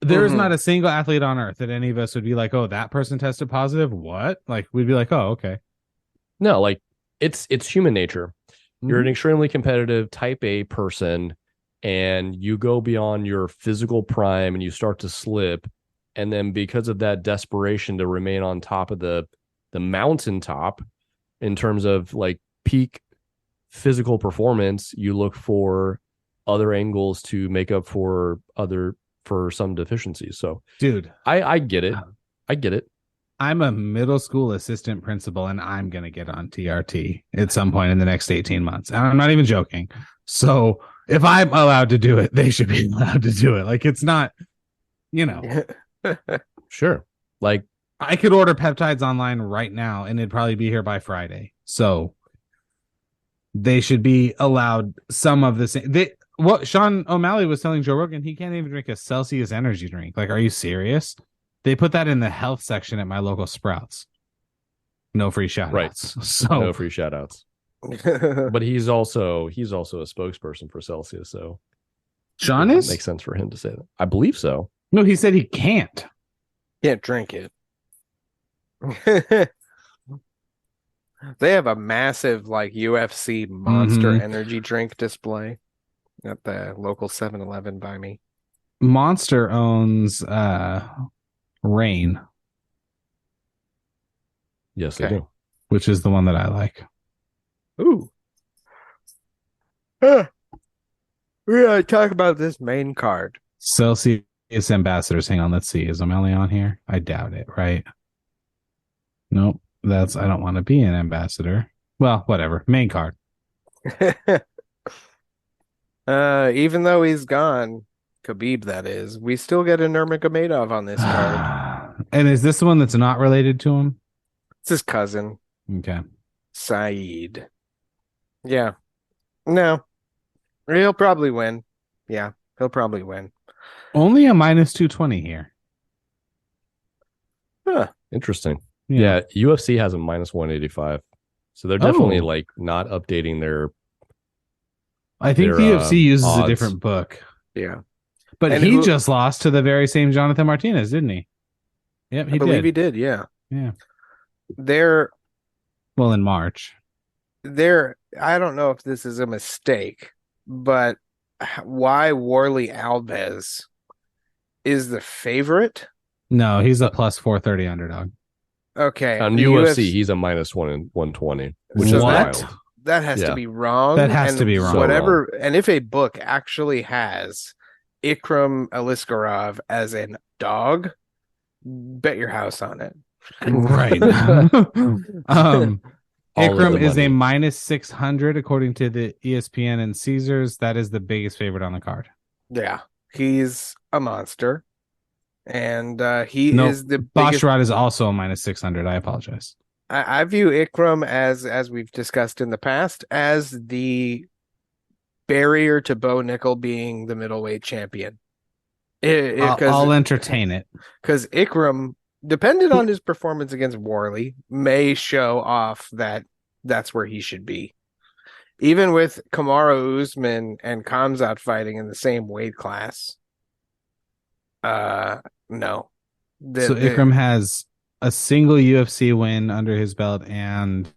there is not a single athlete on earth that any of us would be like, oh, that person tested positive. What? Like we'd be like, oh, okay. No, like it's human nature. You're an extremely competitive type A person and you go beyond your physical prime and you start to slip. And then because of that desperation to remain on top of the mountaintop in terms of like peak physical performance, you look for other angles to make up for some deficiencies. So dude, I get it. I get it. I'm a middle school assistant principal and I'm going to get on TRT at some point in the next 18 months. And I'm not even joking. So if I'm allowed to do it, they should be allowed to do it. Like it's not, Sure. Like I could order peptides online right now and it'd probably be here by Friday. So they should be allowed some of the same. What Sean O'Malley was telling Joe Rogan, he can't even drink a Celsius energy drink. Like, are you serious? They put that in the health section at my local Sprouts. No free shout outs. Right. So no free shout outs. But he's also a spokesperson for Celsius, so Sean is? Makes sense for him to say that. I believe so. No, he said he can't. Can't drink it. They have a massive like UFC Monster energy drink display at the local 7-Eleven by me. Monster owns Reign. Yes, they do. Which is the one that I like. Ooh. We gotta talk about this main card. Celsius ambassadors. Hang on, let's see. Is O'Malley on here? I doubt it, right? Nope. I don't want to be an ambassador. Well, whatever. Main card. Even though he's gone, Khabib that is, we still get a Nurmagomedov on this card. And is this the one that's not related to him? It's his cousin. Okay. Saeed. Yeah. No. He'll probably win. Yeah, he'll probably win. Only a minus 220 here. Huh. Interesting. Yeah, UFC has a minus 185. So they're definitely like not updating their I think the UFC uses odds. a different book. Yeah. But he just lost to the very same Jonathan Martinez, didn't he? Yep, I believe he did, yeah. Yeah. Well, in March. I don't know if this is a mistake, but why Warley Alves is the favorite? No, he's a plus 430 underdog. Okay. On UFC, he's a minus 120, which is wild. has to Yeah. be wrong. That has and to be wrong. Whatever. And if a book actually has Ikram Aliskarov as a dog, bet your house on it. Right. All of Ikram the is a money. -600 according to the ESPN and Caesars. That is the biggest favorite on the card. Yeah, he's a monster, and he No, is the biggest. Basharat is also a -600. I apologize. I view Ikram as we've discussed in the past, as the barrier to Bo Nickel being the middleweight champion. I'll entertain it. Because Ikram, depending on his performance against Worley, may show off that that's where he should be. Even with Kamaru Usman and Khamzat fighting in the same weight class, no. So Ikram has a single UFC win under his belt and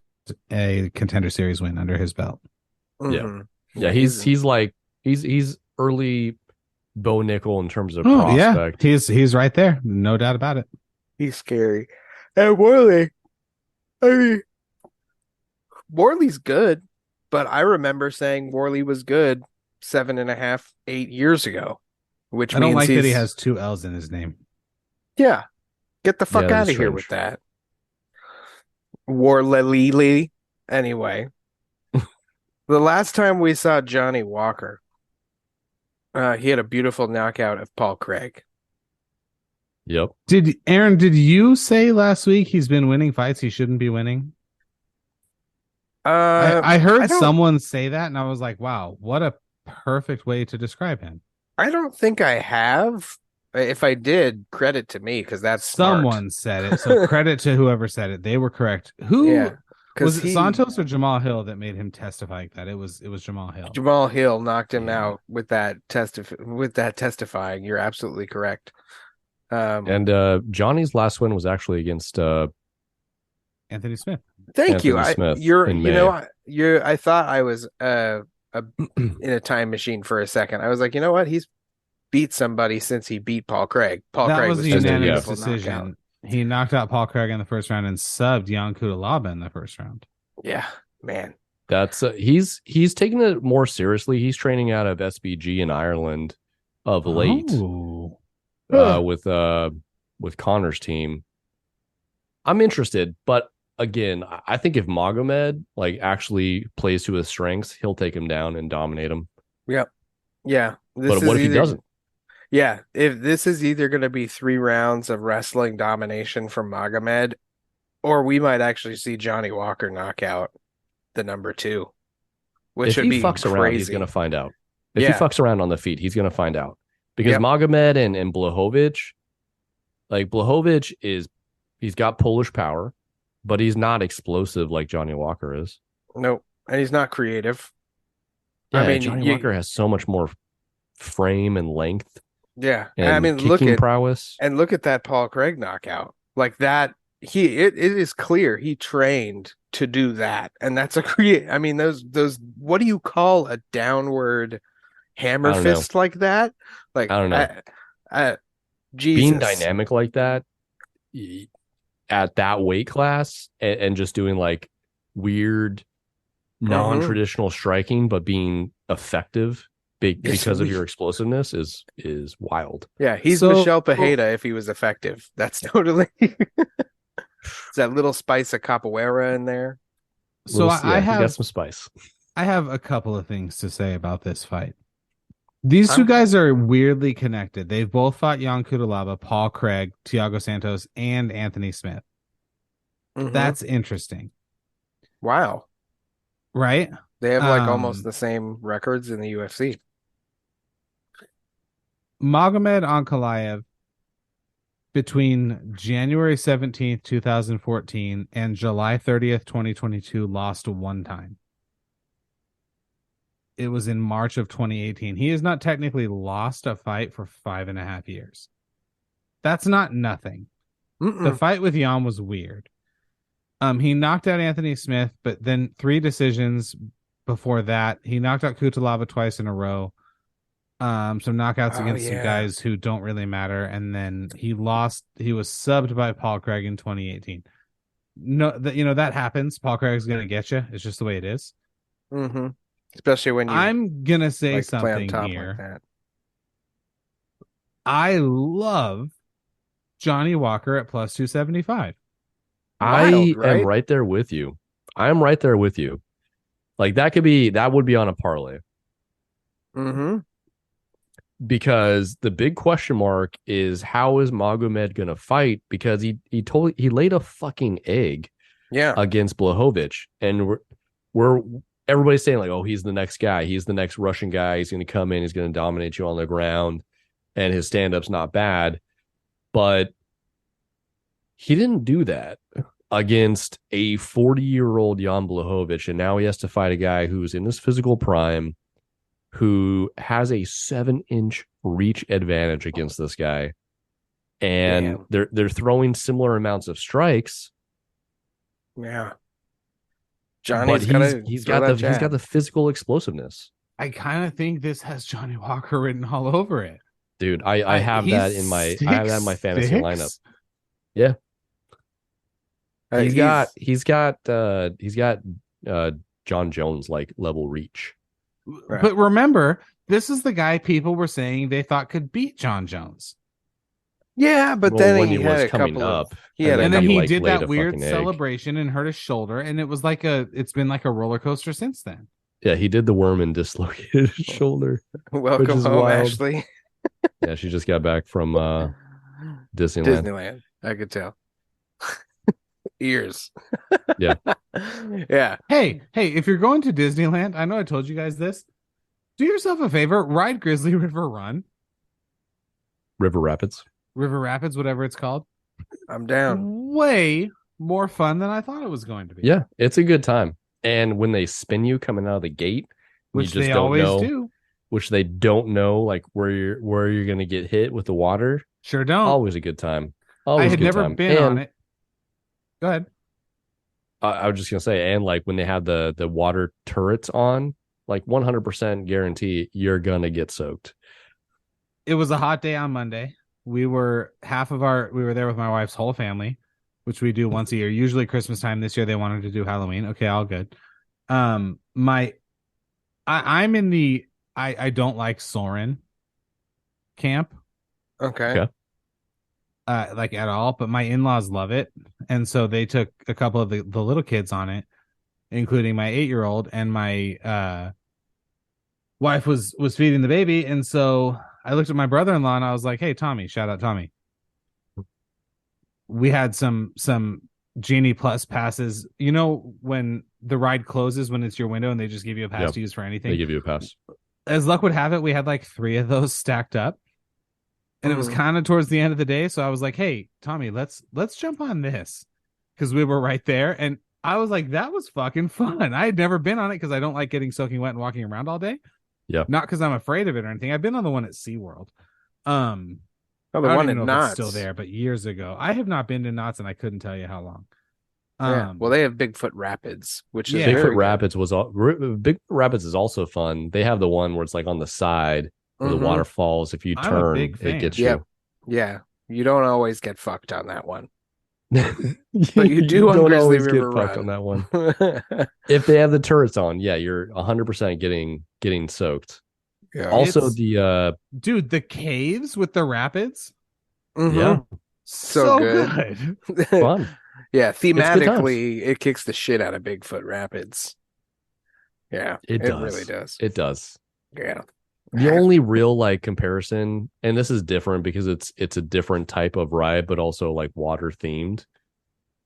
a Contender Series win under his belt. Mhm. Yeah, he's like he's early Bo Nickel in terms of Oh, yeah, prospect. he's right there, no doubt about it. He's scary. And Worley, I mean, Worley's good, but I remember saying Worley was good 7.5, 8 years ago, which I don't means like that he he's- has 2 L's in his name. Yeah, get the fuck Yeah, out that's of here strange. with that. Worley. Anyway, the last time we saw Johnny Walker, he had a beautiful knockout of Paul Craig. Yep. Did you say last week he's been winning fights he shouldn't be winning? I heard I don't- someone say that, and I was like, wow, what a perfect way to describe him. I don't think I have. If I did, credit to me because that's smart. Someone said it, so credit to whoever said it. They were correct. Who Yeah, was it, Santos or Jamal Hill that made him testify like that? It was Jamal Hill. Jamal Hill knocked him Yeah. out with that testifying. You're absolutely correct. And Johnny's last win was actually against Anthony Smith. Thank you. Anthony Smith You're in you May. know I thought I was in a time machine for a second. I was like, you know what? He's beat somebody since he beat Paul Craig. Paul That Craig was a just a unanimous beautiful decision. knockout. He knocked out Paul Craig in the first round and subbed Jan Kutalaba in the first round. Yeah, man. That's he's taking it more seriously. He's training out of SBG in Ireland of late Oh. with Connor's team. I'm interested, but again, I think if Magomed like actually plays to his strengths, he'll take him down and dominate him. Yep. Yeah. But what if he doesn't? Yeah, if this is either going to be 3 rounds of wrestling domination from Magomed, or we might actually see Johnny Walker knock out the number 2, which If would he be fucks crazy. around, he's going to find out. If Yeah. he fucks around on the feet, he's going to find out. Because Yep. Magomed and Blachowicz, like Blachowicz he's got Polish power, but he's not explosive like Johnny Walker is. Nope, and he's not creative. Yeah, I mean, Johnny Walker has so much more frame and length. Yeah, And I mean, kicking prowess. look at that Paul Craig knockout. Like that, it is clear he trained to do that, and that's a create. I mean, those what do you call a downward hammer I don't know. fist like that? Like I don't know. Jesus. Being dynamic like that at that weight class and just doing like weird non-traditional striking, but being effective because of your explosiveness is wild. Yeah, he's Michelle Pajeda if he was effective. That's totally. It's that little spice of capoeira in there. So He got some spice. I have a couple of things to say about this fight. These two guys are weirdly connected. They've both fought Jan Kutalaba, Paul Craig, Thiago Santos, and Anthony Smith. Mhm. That's interesting. Wow. Right? They have like almost the same records in the UFC. Magomed Ankalaev between January 17th, 2014 and July 30th, 2022 lost 1 time. It was in March of 2018. He has not technically lost a fight for 5.5 years. That's not nothing. The fight with Jan was weird. He knocked out Anthony Smith, but then 3 decisions before that. He knocked out Kutalaba twice in a row. Some knockouts against some guys who don't really matter, and then he lost. He was subbed by Paul Craig in 2018. No, that happens. Paul Craig's going to get you. It's just the way it is. Mm-hmm. Especially when you I'm gonna say like to play on something top here. like that. I love Johnny Walker at plus 275. I Wild, am right? right there with you. I'm right there with you. Like that would be on a parlay Mm-hmm. because the big question mark is how is Magomed gonna fight? Because he laid a fucking egg Yeah. against Blachowicz, and we're everybody's saying like, oh, he's the next guy, he's the next Russian guy, he's gonna come in, he's gonna dominate you on the ground, and his stand-up's not bad, but he didn't do that against a 40-year-old Jan Blachowicz, and now he has to fight a guy who's in his physical prime, who has a 7-inch reach advantage against this guy, and they're throwing similar amounts of strikes. Yeah. But Johnny's he's got the physical explosiveness. I kind of think this has Johnny Walker written all over it. Dude, I have that in my fantasy lineup. Yeah. He's got John Jones like level reach. Right. But remember, this is the guy people were saying they thought could beat John Jones. Yeah, but Well, then when he he had was a coming couple up, of he had And a then couple he like, did laid that a weird fucking egg. celebration and hurt his shoulder, and it was like it's been like a roller coaster since then. Yeah, he did the worm and dislocated his shoulder. welcome is home, wild. Ashley. Yeah, she just got back from Disneyland. Disneyland. I could tell. Ears. Yeah. Yeah. Hey, if you're going to Disneyland, I know I told you guys this. Do yourself a favor, ride Grizzly River Run, River Rapids. River Rapids, whatever it's called. I'm down. Way more fun than I thought it was going to be. Yeah, it's a good time. And when they spin you coming out of the gate, Which you just they don't always know, do. which they don't know, like where you're gonna get hit with the water. Sure don't. Always a good time. Always I had a good never time. been And on it. Go ahead. I was just gonna say, and like when they have the water turrets on, like 100% guarantee you're gonna get soaked. It was a hot day on Monday. We were there with my wife's whole family, which we do once a year, usually Christmas time. This year they wanted to do Halloween. Okay, all good. I'm in the I don't like Soren camp. Okay. Like at all, but my in-laws love it. And so they took a couple of the little kids on it, including my 8-year-old, and my wife was feeding the baby. And so I looked at my brother-in-law and I was like, hey, Tommy, shout out Tommy. We had some Genie Plus passes. You know, when the ride closes, when it's your window and they just give you a pass to use for anything. They give you a pass. As luck would have it, we had like 3 of those stacked up. And it was kind of towards the end of the day. So I was like, hey, Tommy, let's jump on this. Because we were right there. And I was like, that was fucking fun. I had never been on it because I don't like getting soaking wet and walking around all day. Yeah. Not because I'm afraid of it or anything. I've been on the one at SeaWorld. Oh, the I don't one even at know if Knott's. it's still there, but years ago. I have not been to Knott's and I couldn't tell you how long. Yeah. Well, they have Bigfoot Rapids, which is Yeah. very Bigfoot good. Rapids Bigfoot Rapids is also fun. They have the one where it's like on the side where the water falls. If you I'm a turn, big it fan. gets Yep. you. Yeah. You don't always get fucked on that one. But you do on don't Grizzly always River get fucked Run. on that one. If they have the turrets on, yeah, you're 100% getting soaked. Yeah. Also, It's- the Dude, the caves with the rapids. Mhm. yeah, So good. good. fun. Yeah, good times. thematically, it kicks the shit out of Bigfoot Rapids. Yeah, It does. really does. It does. Yeah. The only real like comparison, and this is different because it's a different type of ride, but also like water themed,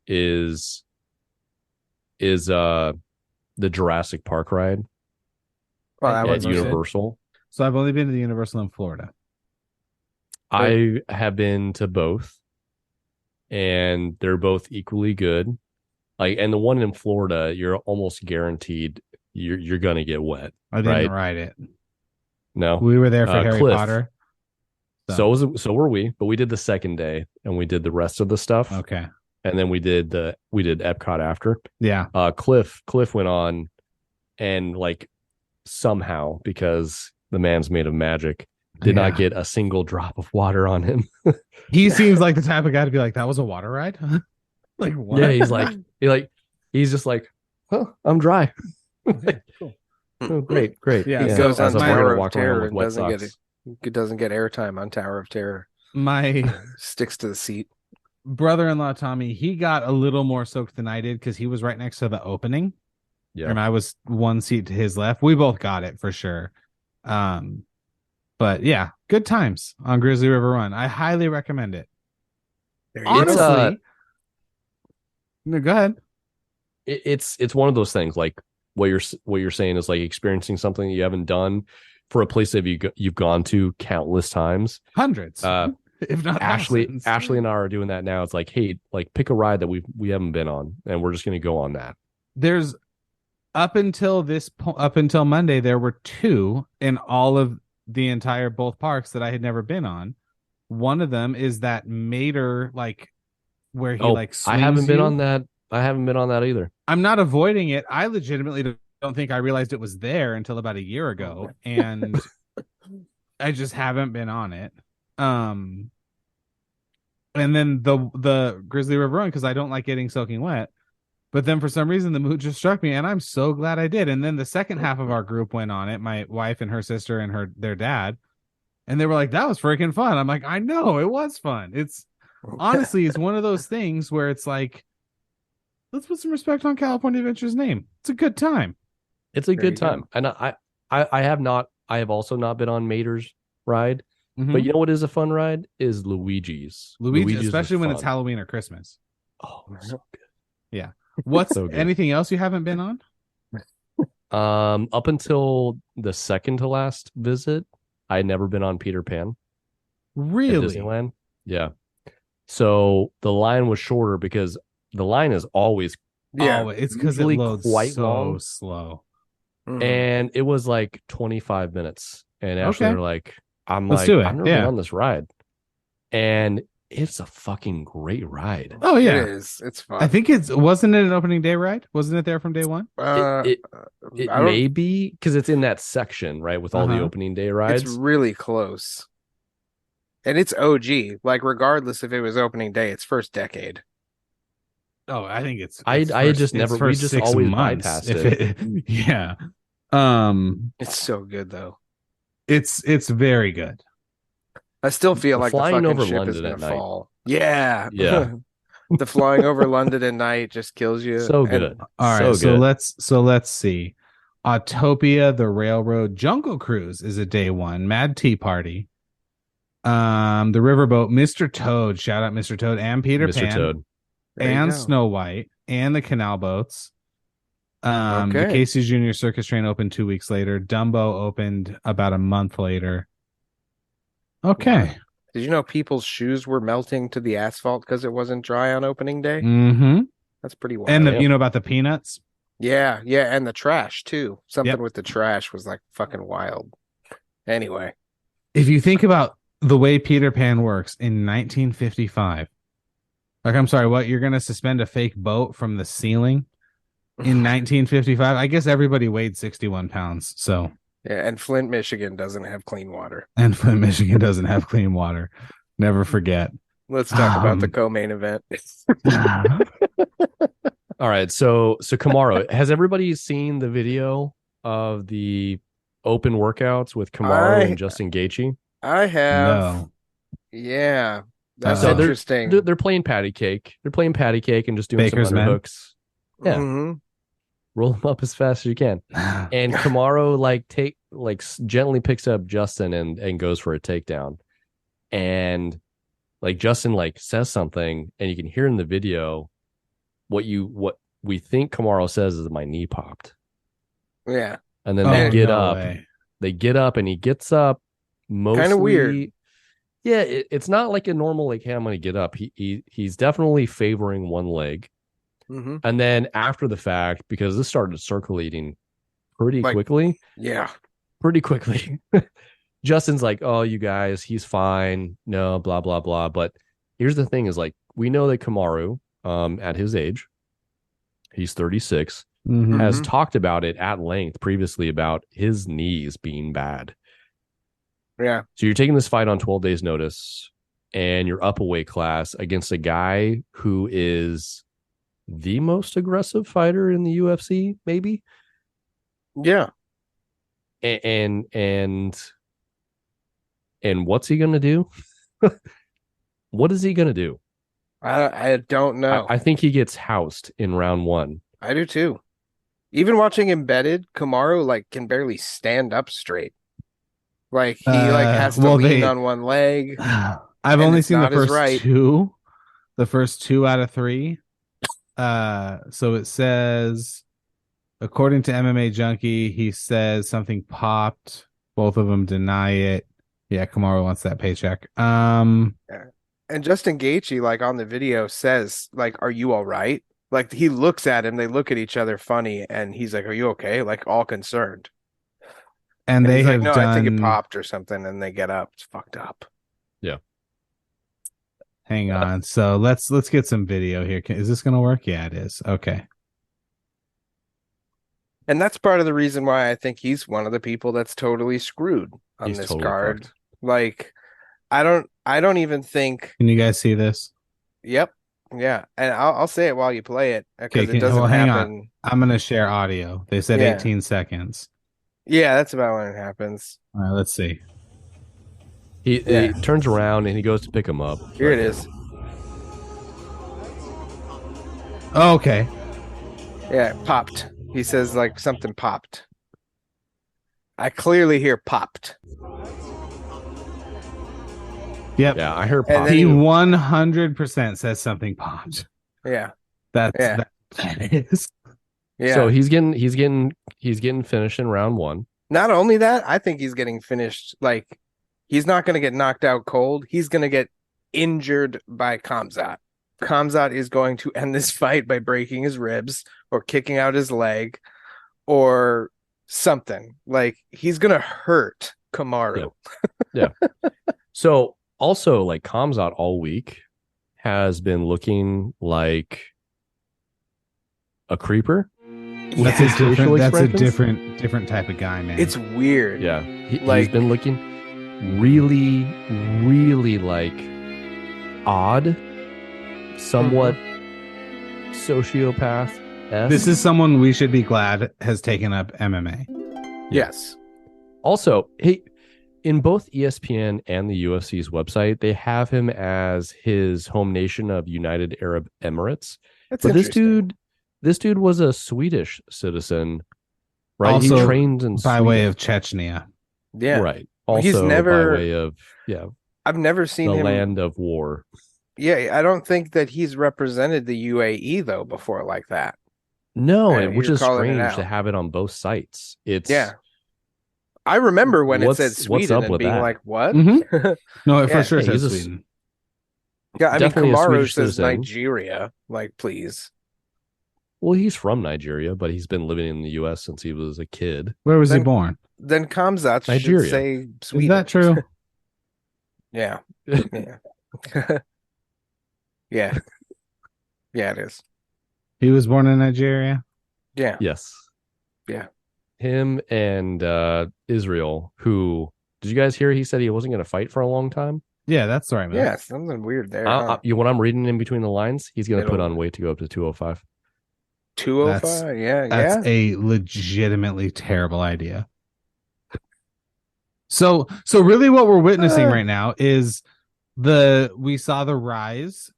is the Jurassic Park ride Well, that at was Universal. So I've only been to the Universal in Florida. I have been to both, and they're both equally good. Like, and the one in Florida, you're almost guaranteed you're gonna get wet. I didn't Right. ride it. No, We were there for Harry Cliff. Potter. So were we, but we did the second day and we did the rest of the stuff, Okay. and then we did Epcot after. Yeah. Cliff went on, and like somehow, because the man's made of magic, did not get a single drop of water on him. He seems like the type of guy to be like, that was a water ride? Like, what? Yeah, he's just like, huh, I'm dry. Oh, great. Yeah, He so goes on as if we're Tower gonna of walk around Terror with and wet doesn't get socks. it. Doesn't get airtime on Tower of Terror. My Sticks to the seat. brother-in-law Tommy, he got a little more soaked than I did because he was right next to the opening. Yeah. And I was one seat to his left. We both got it for sure. But yeah, good times on Grizzly River Run. I highly recommend it. There you go. Honestly, no, go ahead. It's one of those things like what you're saying is like experiencing something that you haven't done for a place that you've gone to countless times. Hundreds, if not thousands. Ashley and I are doing that now. It's like, hey, like pick a ride that we haven't been on, and we're just going to go on that. There's up until Monday, there were 2 in all of the entire both parks that I had never been on. One of them is that Mater, like where he like swings I haven't been you. on that. I haven't been on that either. I'm not avoiding it. I legitimately don't think I realized it was there until about a year ago, and I just haven't been on it. And then the Grizzly River Run, because I don't like getting soaking wet. But then for some reason the mood just struck me, and I'm so glad I did. And then the second half of our group went on it, my wife and her sister and their dad, and they were like, "That was freaking fun." I'm like, "I know, it was fun." It's honestly, it's one of those things where it's like, let's put some respect on California Adventure's name. It's a good time. It's a good time, and I have also not been on Mater's ride, but you know what is a fun ride is Luigi's, especially when it's fun. Halloween or Christmas. Oh, so good. Yeah. What's So good. anything else you haven't been on? Up until the second to last visit, I had never been on Peter Pan. Really? At Disneyland. Yeah. So the line was shorter because the line is always It's because it usually loads quite so long. slow. And it was like 25 minutes. And Ashley Okay. were like, Let's like, do it. I've never been on this ride. And it's a fucking great ride. Oh yeah, It is. It's fun. I think wasn't it an opening day ride? Wasn't it there from day one? It may be because it's in that section, right? With all the Uh-huh. opening day rides. It's really close. And it's OG. Like, regardless if it was opening day, it's first decade. Oh, I think it's. I first- just it's never- we first just 6 always months, bypassed if it. Yeah. It's so good, though. It's very good. I still feel like the Flying fucking over ship is London going at to night. fall. Yeah. Yeah. The flying over London at night just kills you. So And good. All right, So good. let's see. Autopia, the Railroad Jungle Cruise is a day one. Mad Tea Party. The Riverboat, Mr. Toad. Shout out Mr. Toad and Peter Mr. Pan Toad. There you and go. Snow White and the Canal Boats. The Okay. Casey's Junior Circus Train opened 2 weeks later. Dumbo opened about a month later. Okay. Did you know people's shoes were melting to the asphalt because it wasn't dry on opening day? Mm-hmm. That's pretty wild. And Yeah. you know about the peanuts? yeah, and the trash too. Something Yep. with the trash was like fucking wild. Anyway, If you think about the way Peter Pan works in 1955, like, I'm sorry, what? You're going to suspend a fake boat from the ceiling in 1955? I guess everybody weighed 61 pounds. So, yeah, and Flint, Michigan doesn't have clean water. and Flint, Michigan doesn't have clean water. Never forget. Let's talk about the Um, co-main event. All right. So Kamaro, has everybody seen the video of the open workouts with Kamaro and Justin Gaethje? I have. No. Yeah, that's So they're- interesting. They're playing patty cake. They're playing patty cake and just doing Baker's some men. underhooks. Yeah. Mhm. Roll them up as fast as you can. And Kamaro gently picks up Justin and goes for a takedown. And like Justin says something, and you can hear in the video what we think Kamaro says is my knee popped. Yeah, And then Oh, they get no up. way. They get up and he gets up mostly Kinda weird. Yeah, it's not like a normal hey, I'm gonna get up. He's definitely favoring one leg. hmm And then after the fact, because this started circulating pretty Like- quickly, yeah. Justin's like, oh, you guys, he's fine. No, blah, blah, blah. But here's the thing is we know that Kamaru, at his age, he's 36, Mhm. has Mhm. talked about it at length previously about his knees being bad. Yeah, So you're taking this fight on 12 days notice and you're up a weight class against a guy who is the most aggressive fighter in the UFC, maybe. yeah. and what's he gonna do? What is he gonna do? I don't know. I think he gets housed in round 1. I do too. Even watching Embedded, Kamaru like can barely stand up straight. Like he has to lean on one leg. I've only seen the first two out of 3. So it says, according to MMA Junkie, he says something popped. Both of them deny it. Yeah, Kamaru wants that paycheck. And Justin Gaethje, like on the video, says, like, "Are you all right?" Like he looks at him, they look at each other funny, and he's like, "Are you okay?" Like all concerned. And they he's have like, "No, done... I think it popped or something," and they get up. It's fucked up. Yeah. Hang on. So let's get some video here. Is this going to work? Yeah, it is. Okay. And that's part of the reason why I think he's one of the people that's totally screwed on He's this totally card. fucked. Like, I don't even think. Can you guys see this? Yep. Yeah. And I'll say it while you play it because it doesn't hang happen. on. I'm going to share audio. They said 18 seconds. Yeah, that's about when it happens. All right, let's see. He turns around and he goes to pick him up. Here it is. Oh, okay. Yeah, it popped. He says like something popped. I clearly hear popped. Yep. Yeah, I heard And pop. then He 100% says something popped. Yeah. That is. Yeah. So he's getting finished in round 1. Not only that, I think he's getting finished. Like, he's not going to get knocked out cold. He's going to get injured by Khamzat. Khamzat is going to end this fight by breaking his ribs or kicking out his leg or something. Like, he's going to hurt Kamaru. Yeah. So also, like, Khamzat all week has been looking like a creeper. That's Yeah. a different type of guy, man. It's weird. Yeah. He's been looking really, really like odd, somewhat sociopath. This is someone we should be glad has taken up MMA. Yes. Also, in both ESPN and the UFC's website, they have him as his home nation of United Arab Emirates. That's But interesting. this dude was a Swedish citizen, right? Also, he trained in by way of Chechnya. Yeah. right. Also, He's never- by way of I've never seen the him. land of war. Yeah, I don't think that he's represented the UAE though before like that. No, Yeah, which you're is calling it strange out. to have it on both sites. It's Yeah. I remember when it What's- said what's Sweden up and with being that? like, what? Mhm. No, it Yeah, for sure yeah, says he's a Sweden. Yeah, I mean, Definitely a Kamaru Swedish says citizen. Nigeria. Like, please. well, he's from Nigeria, but he's been living in the U.S. since he was a kid. Where was he Then- born? Then Khamzat should Nigeria. say Sweden. Is that true? Yeah. Yeah. Yeah. Yeah, it is. He was born in Nigeria. Yeah. Yes. Yeah. Him and Israel, who did you guys hear? He said he wasn't going to fight for a long time. Yeah, that's the right man. Yeah, something weird there. Huh? When I'm reading in between the lines, he's going to put It'll- on weight to go up to 205. 205? Yeah, That's yeah. a legitimately terrible idea. So really what we're witnessing right now is we saw the rise,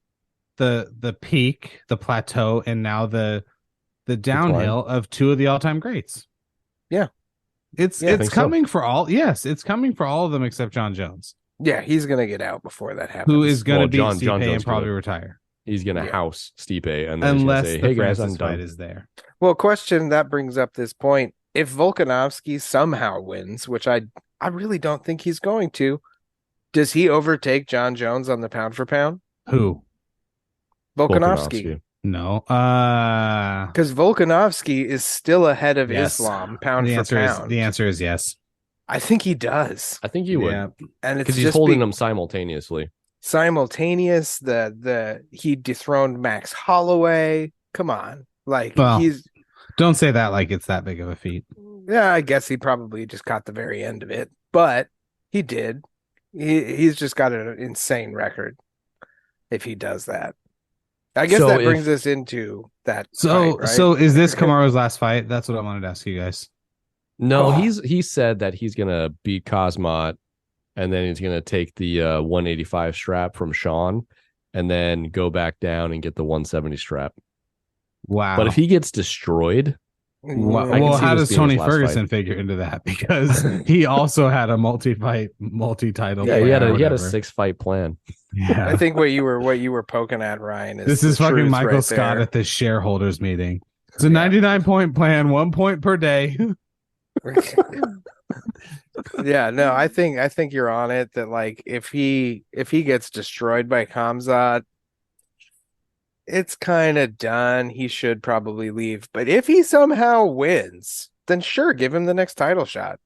the peak, the plateau, and now the downhill of two of the all-time greats. Yeah. It's I think so. coming for all. Yes, it's coming for all of them except John Jones, Yeah, he's going to get out before that happens. who is going to Well, beat John Stipe Jones and probably gonna- retire He's going to Yeah. house Stipe, and then unless he's the gonna say, "Hey guys, Francis I'm done." fight is there. Well, question that brings up this point. If Volkanovski somehow wins, which I really don't think he's going to, does he overtake John Jones on the pound for pound? Who? Volkanovski. No. Because Volkanovski is still ahead of Yes. Islam pound The for answer pound. is the answer is yes. I think he does. I think he would, Yeah. And it's because he's just holding them simultaneously. simultaneous. He dethroned Max Holloway. Come on. Like Well, he's Don't say that like it's that big of a feat. yeah, I guess he probably just caught the very end of it. But he did. He's just got an insane record if he does that. I guess So that if- brings us into that So fight, right? so is this Kamaru's last fight? That's what I wanted to ask you guys. No, he said that he's gonna beat Cosmot, and then he's gonna take the 185 strap from Sean, and then go back down and get the 170 strap. Wow. But if he gets destroyed, well, how does Tony Ferguson figure into that? Because he also had a multi-title. Yeah, he had a 6-fight plan. Yeah, I think what you were poking at, Ryan, is this is fucking Michael right Scott there. at the shareholders meeting. It's a 99-point plan, 1 point per day. Yeah, no, I think you're on it. That like if he gets destroyed by Khamzat, it's kind of done. He should probably leave. But if he somehow wins, then sure, give him the next title shot.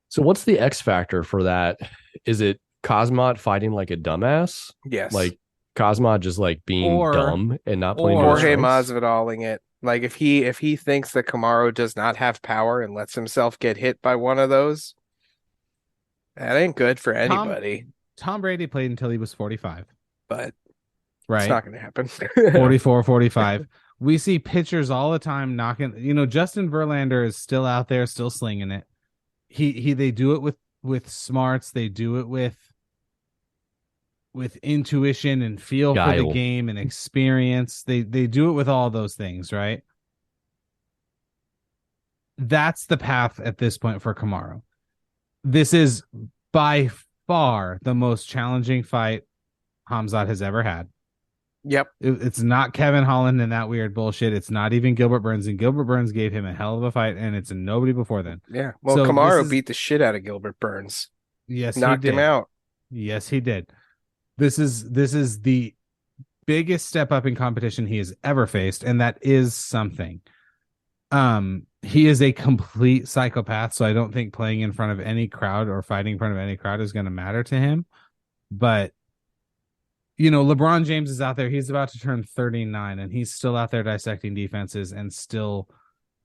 So what's the X factor for that? Is it Cosmot fighting like a dumbass? Yes, Like Cosmot just like being dumb and not playing to his Jorge strengths? Masvidal-ing it. Like if he thinks that Kamaru does not have power and lets himself get hit by one of those, that ain't good for anybody. Tom Brady played until he was 45. But Right. it's not going to happen. 44, 45. We see pitchers all the time knocking. Justin Verlander is still out there, still slinging it. They do it with smarts. They do it with intuition and feel for the game and experience. They do it with all those things, right? That's the path at this point for Kamaru. This is by far the most challenging fight Khamzat has ever had. Yep. It's not Kevin Holland and that weird bullshit. It's not even Gilbert Burns, and Gilbert Burns gave him a hell of a fight, and it's nobody before then. Yeah. Well, So Kamaru beat the shit out of Gilbert Burns. Yes, knocked he did. him out. Yes, he did. This is the biggest step up in competition he has ever faced, and that is something. He is a complete psychopath, so I don't think playing in front of any crowd or fighting in front of any crowd is going to matter to him. But LeBron James is out there. He's about to turn 39, and he's still out there dissecting defenses and still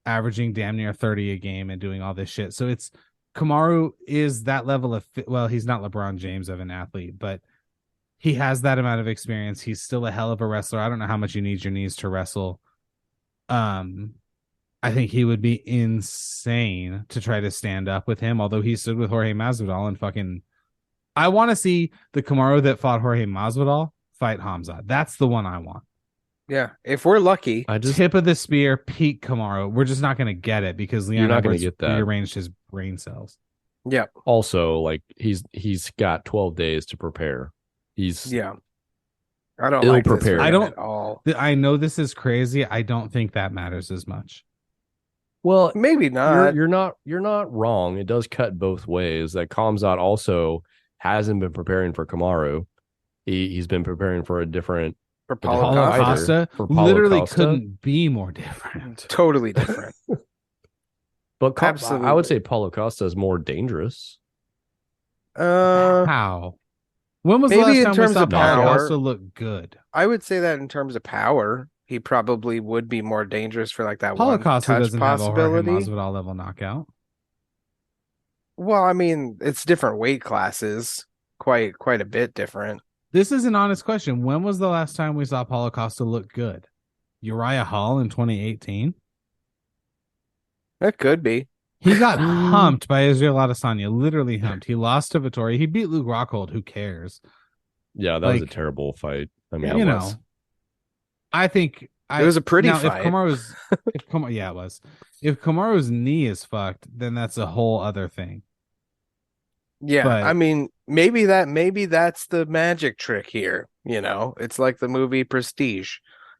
averaging damn near 30 a game and doing all this shit. So Kamaru is that level of he's not LeBron James of an athlete, but he has that amount of experience. He's still a hell of a wrestler. I don't know how much you need your knees to wrestle. I think he would be insane to try to stand up with him, although he stood with Jorge Masvidal and fucking... I want to see the Kamaru that fought Jorge Masvidal fight Khamzat. That's the one I want. Yeah, if we're lucky. Tip of the spear, peak Kamaru. We're just not going to get it because Leon Edwards rearranged his brain cells. Yeah. Also, like he's got 12 days to prepare. I don't ill like prepared. this at all. I know this is crazy. I don't think that matters as much. Well, maybe not. You're not wrong. It does cut both ways. That Khamzat also hasn't been preparing for Kamaru. He's been preparing for a different Paulo Costa. Literally couldn't be more different. Totally different. But I would say Paulo Costa is more dangerous. How? When was the last time we saw Paulo Costa look good? I would say that in terms of power, he probably would be more dangerous for like that Paulo Costa touch doesn't possibility. Have a Masvidal level knockout. Well, I mean, it's different weight classes, quite a bit different. This is an honest question. When was the last time we saw Paulo Costa look good? Uriah Hall in 2018? That could be. He got humped by Israel Adesanya, literally humped. He lost to Vettori. He beat Luke Rockhold. Who cares? Yeah, that was a terrible fight. I mean, I think it was a pretty fight. It was. If Kamaru's knee is fucked, then that's a whole other thing. Yeah, but, I mean, maybe that's the magic trick here. It's like the movie Prestige.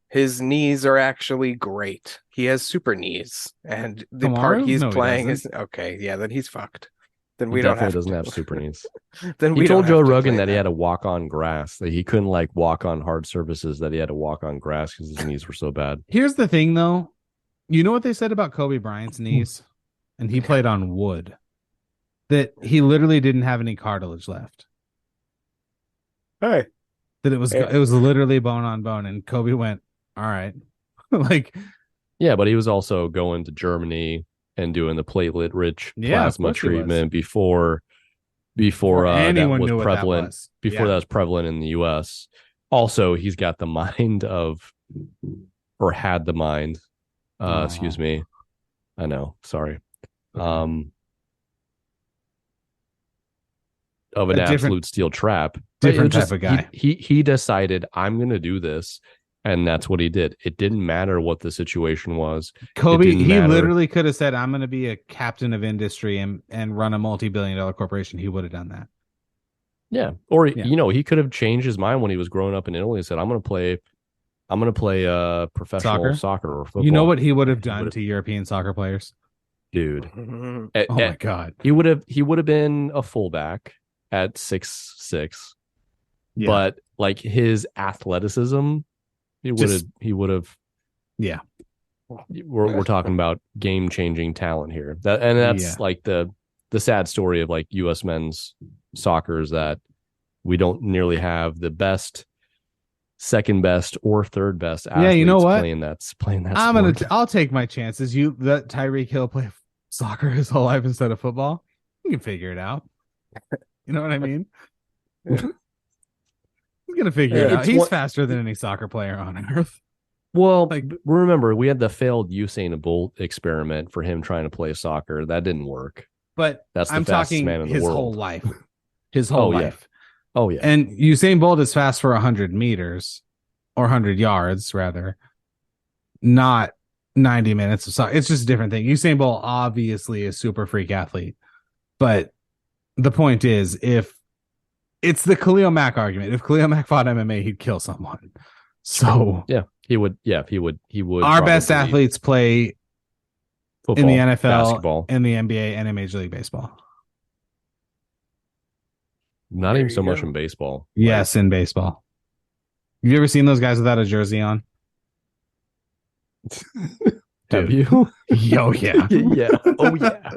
His knees are actually great. He has super knees, and the part he's playing is okay. Yeah, then he's fucked. Then we don't have doesn't have super knees. Then he told Joe Rogan that he had to walk on grass. That he couldn't walk on hard surfaces. That he had to walk on grass because his knees were so bad. Here's the thing, though. You know what they said about Kobe Bryant's knees, and he played on wood. That he literally didn't have any cartilage left. Hey, that it was literally bone on bone, and Kobe went, all right. Yeah, but he was also going to Germany and doing the platelet rich plasma treatment before that was prevalent. That was prevalent in the US. Also, he's got the mind of, or had the mind. Excuse me. I know. Sorry. of an absolute steel trap. Different type of guy. He decided, I'm going to do this, and that's what he did. It didn't matter what the situation was. Kobe, he literally could have said, I'm going to be a captain of industry and run a multi-billion-dollar corporation. He would have done that. Yeah. Or, he could have changed his mind when he was growing up in Italy and said, I'm going to play professional soccer or football. You know what he would have done to European soccer players? Dude. My God. He would have been a fullback at 6'6". Yeah. But like his athleticism, he would have. Yeah. We're talking about game-changing talent here. That's like the sad story of like US men's soccer is that we don't nearly have the best, second best, or third best athletes you know what? playing that sport. I'll take my chances. Let Tyreek Hill play soccer his whole life instead of football. You can figure it out. You know what I mean? He's gonna figure it out. He's faster than any soccer player on earth. Well, remember, we had the failed Usain Bolt experiment for him trying to play soccer. That didn't work. But that's I'm talking man in the his world. whole life. His whole life. Yeah. Oh, yeah. And Usain Bolt is fast for 100 meters or 100 yards, rather. Not 90 minutes of soccer. It's just a different thing. Usain Bolt obviously is a super freak athlete. But the point is, if it's the Khalil Mack argument, if Khalil Mack fought MMA, he'd kill someone. So he would. Yeah, he would. Our best athletes play football, in the NFL, basketball, in the NBA, and in Major League Baseball. Not even so much in baseball. Yes, in baseball. Have you ever seen those guys without a jersey on? Have you? Oh, yeah. Yeah. Oh, yeah.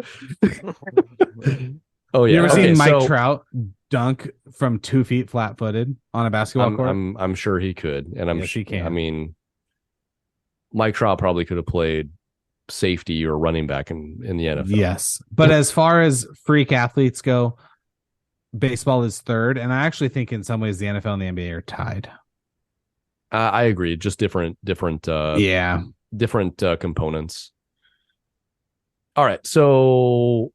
Oh, yeah. You ever seen Mike Trout dunk from 2 feet flat-footed on a basketball court? I'm sure he could, and yes, he can. I mean, Mike Trout probably could have played safety or running back in the NFL. Yes, but as far as freak athletes go, baseball is third, and I actually think in some ways the NFL and the NBA are tied. I agree. Just different components. All right, so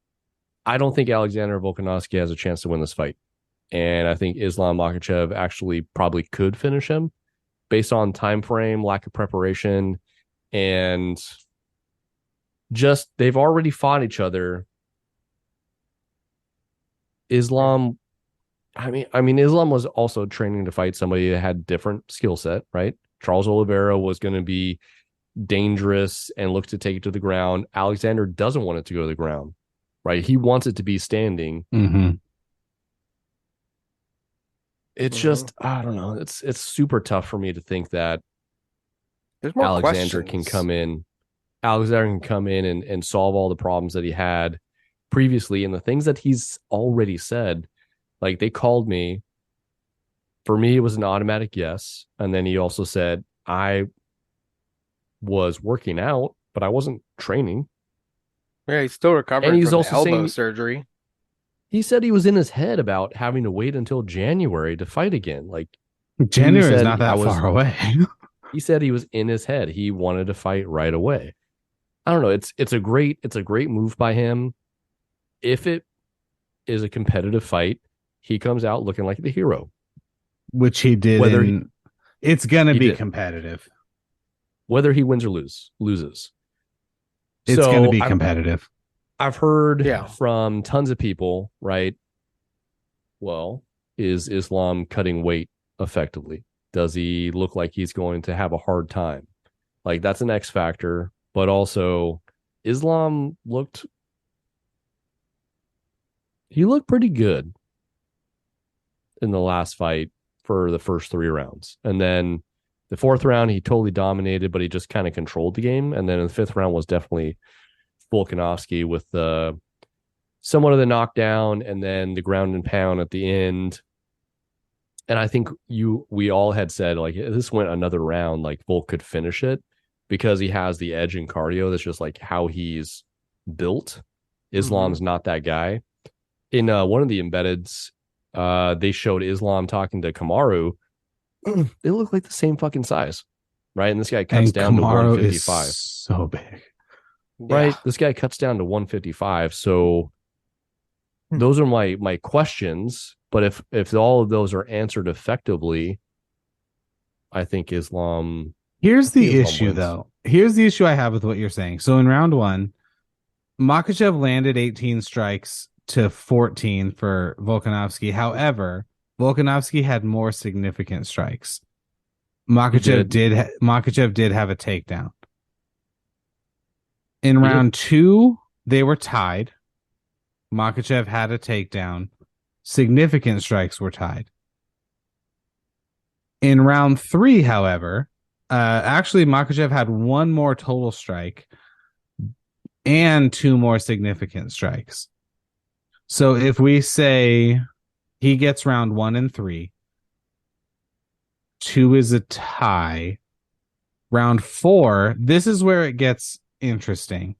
I don't think Alexander Volkanovski has a chance to win this fight, and I think Islam Makhachev actually probably could finish him based on time frame, lack of preparation, and just they've already fought each other. Islam was also training to fight somebody that had different skill set, right? Charles Oliveira was going to be dangerous and look to take it to the ground. Alexander doesn't want it to go to the ground, right? He wants it to be standing. Mm-hmm. It's just, I don't know. It's super tough for me to think that Alexander can come in and solve all the problems that he had previously, and the things that he's already said. Like, they called me. For me, it was an automatic yes. And then he also said, I was working out, but I wasn't training. Yeah, he's still recovering and he's from also the elbow saying, surgery. He said he was in his head about having to wait until January to fight again. Like, January is not that far away. He said he was in his head. He wanted to fight right away. I don't know. It's a great move by him. If it is a competitive fight, he comes out looking like the hero, which he did. It's gonna be competitive, whether he wins or loses. It's gonna be competitive. I've heard from tons of people, right? Well, is Islam cutting weight effectively? Does he look like he's going to have a hard time? Like, that's an X factor, but also Islam looked pretty good in the last fight for the first 3 rounds. And then the 4th round, he totally dominated, but he just kind of controlled the game. And then in the 5th round was definitely Volkanovski with somewhat of the knockdown and then the ground and pound at the end. And I think we all had said, like, this went another round, like Volk could finish it because he has the edge in cardio. That's just like how he's built. Islam's not that guy. In one of the embeddeds, they showed Islam talking to Kamaru. They look like the same fucking size, right? And this guy cuts down Kamaru to 155. is so big. right? Yeah. This guy cuts down to 155. So Hmm. those are my questions. But if all of those are answered effectively, I think Islam. Here's I think the Islam issue, wins. though. Here's the issue I have with what you're saying. So in round one, Machachev landed 18 strikes to 14 for Volkanovski. However, Volkanovski had more significant strikes. Machachev did have a takedown. In round two, they were tied. Machachev had a takedown. Significant strikes were tied. In round three, however, actually Machachev had one more total strike and two more significant strikes. So if we say he gets round 1 and 3, 2 is a tie. Round 4, this is where it gets interesting.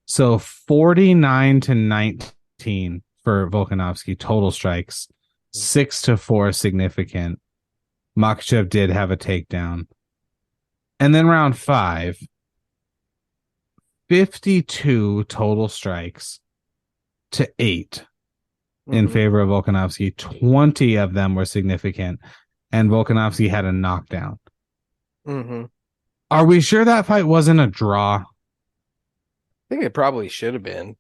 So 49 to 19 for Volkanovski total strikes, 6-4 significant. Machachev did have a takedown. And then round 5, 52 total strikes to 8 in favor of Volkanovski. 20 of them were significant, and Volkanovski had a knockdown. Are we sure that fight wasn't a draw? I think it probably should have been.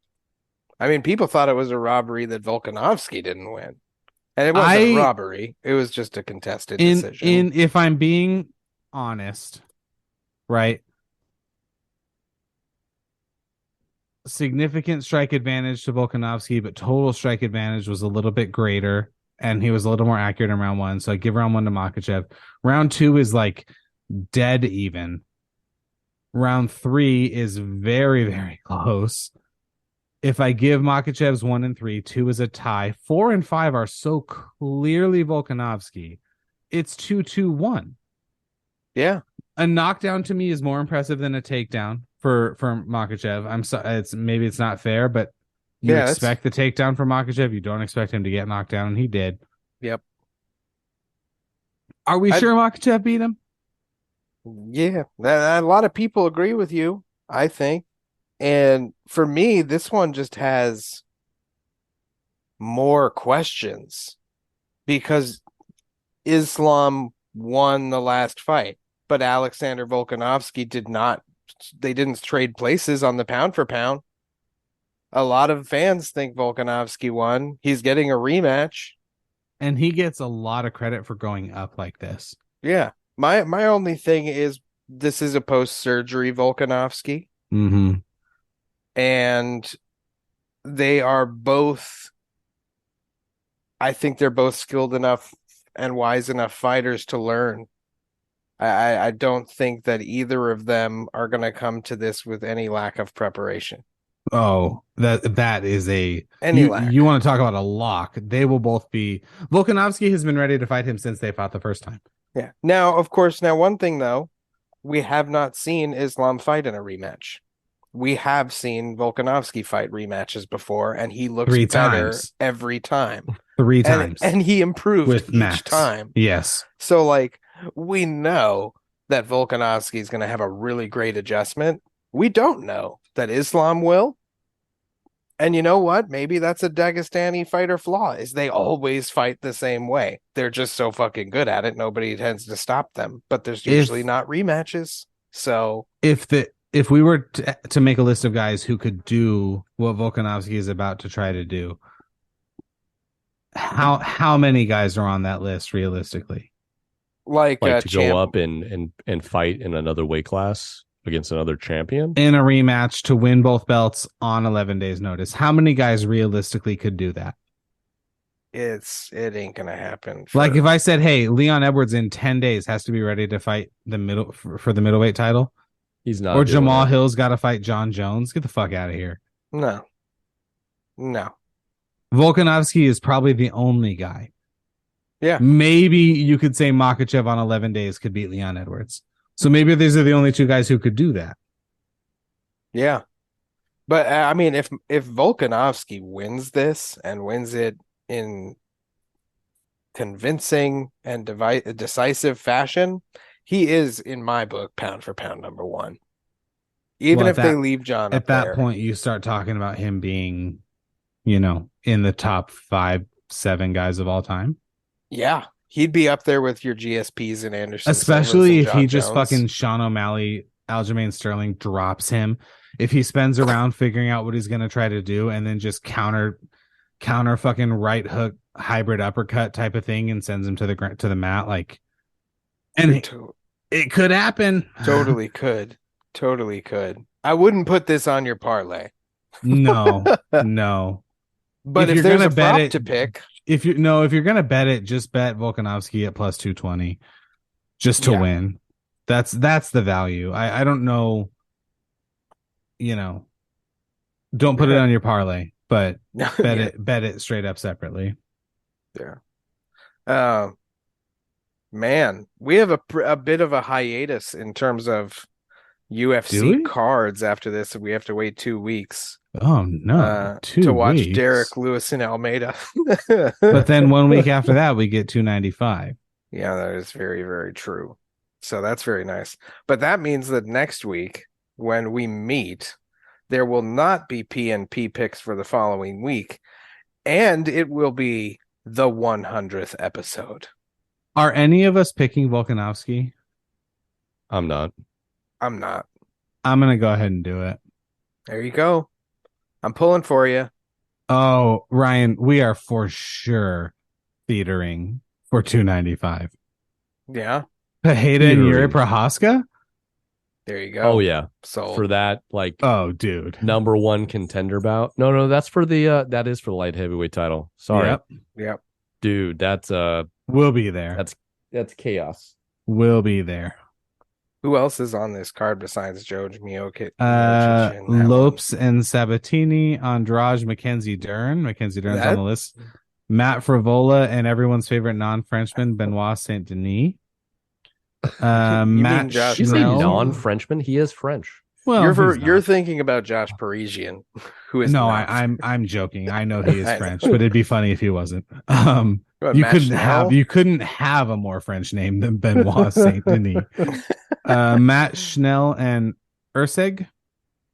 I mean, people thought it was a robbery that Volkanovski didn't win. And it wasn't a robbery. It was just a contested decision. If I'm being honest, right? Significant strike advantage to Volkanovski, but total strike advantage was a little bit greater, and he was a little more accurate in round 1. So I give round 1 to Machachev. Round 2 is like dead even. Round 3 is very, very close. If I give Machachev's 1 and 3, 2 is a tie. 4 and 5 are so clearly Volkanovski. It's 2-2-1. Yeah. A knockdown to me is more impressive than a takedown for Machachev. I'm sorry, maybe it's not fair, but you expect the takedown from Machachev. You don't expect him to get knocked down, and he did. Yep. Are we sure Machachev beat him? Yeah. A lot of people agree with you, I think. And for me, this one just has more questions because Islam won the last fight, but Alexander Volkanovski did not. They didn't trade places on the pound for pound. A lot of fans think Volkanovski won. He's getting a rematch. And he gets a lot of credit for going up like this. Yeah. My only thing is this is a post-surgery Volkanovski. Mm-hmm. And they are both, I think they're both skilled enough and wise enough fighters to learn. I don't think that either of them are going to come to this with any lack of preparation. Oh, that is a lack. You want to talk about a lock. They will both be. Volkanovski has been ready to fight him since they fought the first time. Yeah. Now, of course, one thing though, we have not seen Islam fight in a rematch. We have seen Volkanovski fight rematches before, and he looks better every time. 3 times. And he improved with each time. Yes. So, we know that Volkanovski is going to have a really great adjustment. We don't know that Islam will. And you know what? Maybe that's a Dagestani fighter flaw, is they always fight the same way. They're just so fucking good at it, nobody tends to stop them. But there's usually not rematches. So if we were to make a list of guys who could do what Volkanovski is about to try to do, how many guys are on that list realistically? To go up and fight in another weight class against another champion in a rematch to win both belts on 11 days notice. How many guys realistically could do that? It ain't gonna happen. If I said, hey, Leon Edwards in 10 days has to be ready to fight for the middleweight title. He's not. Or Jamal Hill's got to fight John Jones. Get the fuck out of here. No. Volkanovski is probably the only guy. Yeah. Maybe you could say Machachev on 11 days could beat Leon Edwards. So maybe these are the only 2 guys who could do that. Yeah. But I mean, if Volkanovski wins this and wins it in convincing and decisive fashion, he is, in my book, pound for pound number 1. Even Well, if they leave John at up that there. point, you start talking about him being, in the top 5-7 guys of all time. Yeah, he'd be up there with your GSPs and Anderson Silvas Especially and if he John just Jones. fucking Sean O'Malley, Aljamain Sterling drops him. If he spends around figuring out what he's going to try to do and then just counter fucking right hook hybrid uppercut type of thing and sends him to the mat, like, and it could happen. Totally could. I wouldn't put this on your parlay. No. But if there's a prop to pick, if you're gonna bet it, just bet Volkanovski at plus 220 just to win. That's the value. I don't know. Don't put it on your parlay, but bet it straight up separately. Yeah. Man, we have a bit of a hiatus in terms of UFC cards after this. We have to wait 2 weeks. Oh no! 2 to watch weeks. Derek Lewis and Almeida. But then 1 week after that, we get 295. Yeah, that is very, very true. So that's very nice. But that means that next week, when we meet, there will not be PNP picks for the following week, and it will be the 100th episode. Are any of us picking Volkanovski? I'm not. I'm not. I'm gonna go ahead and do it. There you go. I'm pulling for you. Oh, Ryan, we are for sure theatering for 295. Yeah. Pereira and Yuri Prohaska? There you go. Oh yeah. Sold. For that, like, oh dude, number one contender bout. No, that's for the that is for the light heavyweight title. Sorry. Yep. Dude, that's we'll be there. That's chaos. We'll be there. Who else is on this card besides George Miocic? Lopes and Sabatini, Andrade, Mackenzie Dern. Mackenzie Dern's on the list. Matt Frivola and everyone's favorite non-Frenchman, Benoit Saint Denis. Matt Josh? You say non-Frenchman? He is French. Well, you're thinking about Josh Parisian, who is no. not. I'm joking. I know he is French, but it'd be funny if he wasn't. What, you couldn't have a more French name than Benoit Saint Denis. Matt Schnell and Urseg.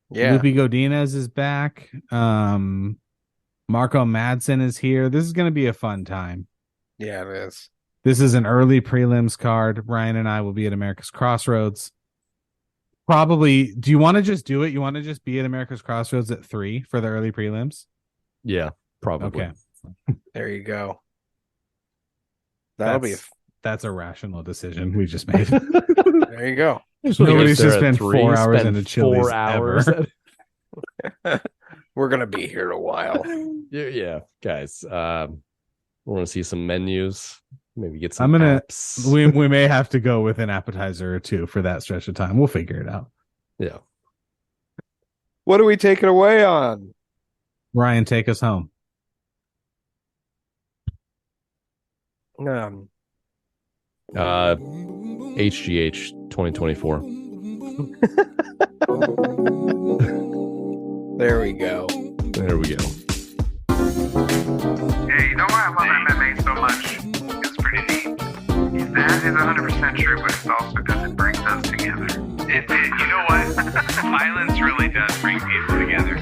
Yeah. Lupi Godinez is back. Marco Madsen is here. This is going to be a fun time. Yeah, it is. This is an early prelims card. Ryan and I will be at America's Crossroads. Probably. Do you want to just do it? You want to just be at America's Crossroads at 3 for the early prelims? Yeah, probably. Okay. There you go. That's a rational decision we just made. There you go. Nobody's just spent 4 hours in a Chili's 4 hours. We're gonna be here a while. Yeah, guys. We want to see some menus. Maybe get some. Apps. We may have to go with an appetizer or two for that stretch of time. We'll figure it out. Yeah. What are we taking away on? Ryan, take us home. HGH 2024. There we go. There we go. Yeah, you know why I love MMA so much? It's pretty neat. That is 100% true, but it's also because it brings us together. You know what? Violence really does bring people together.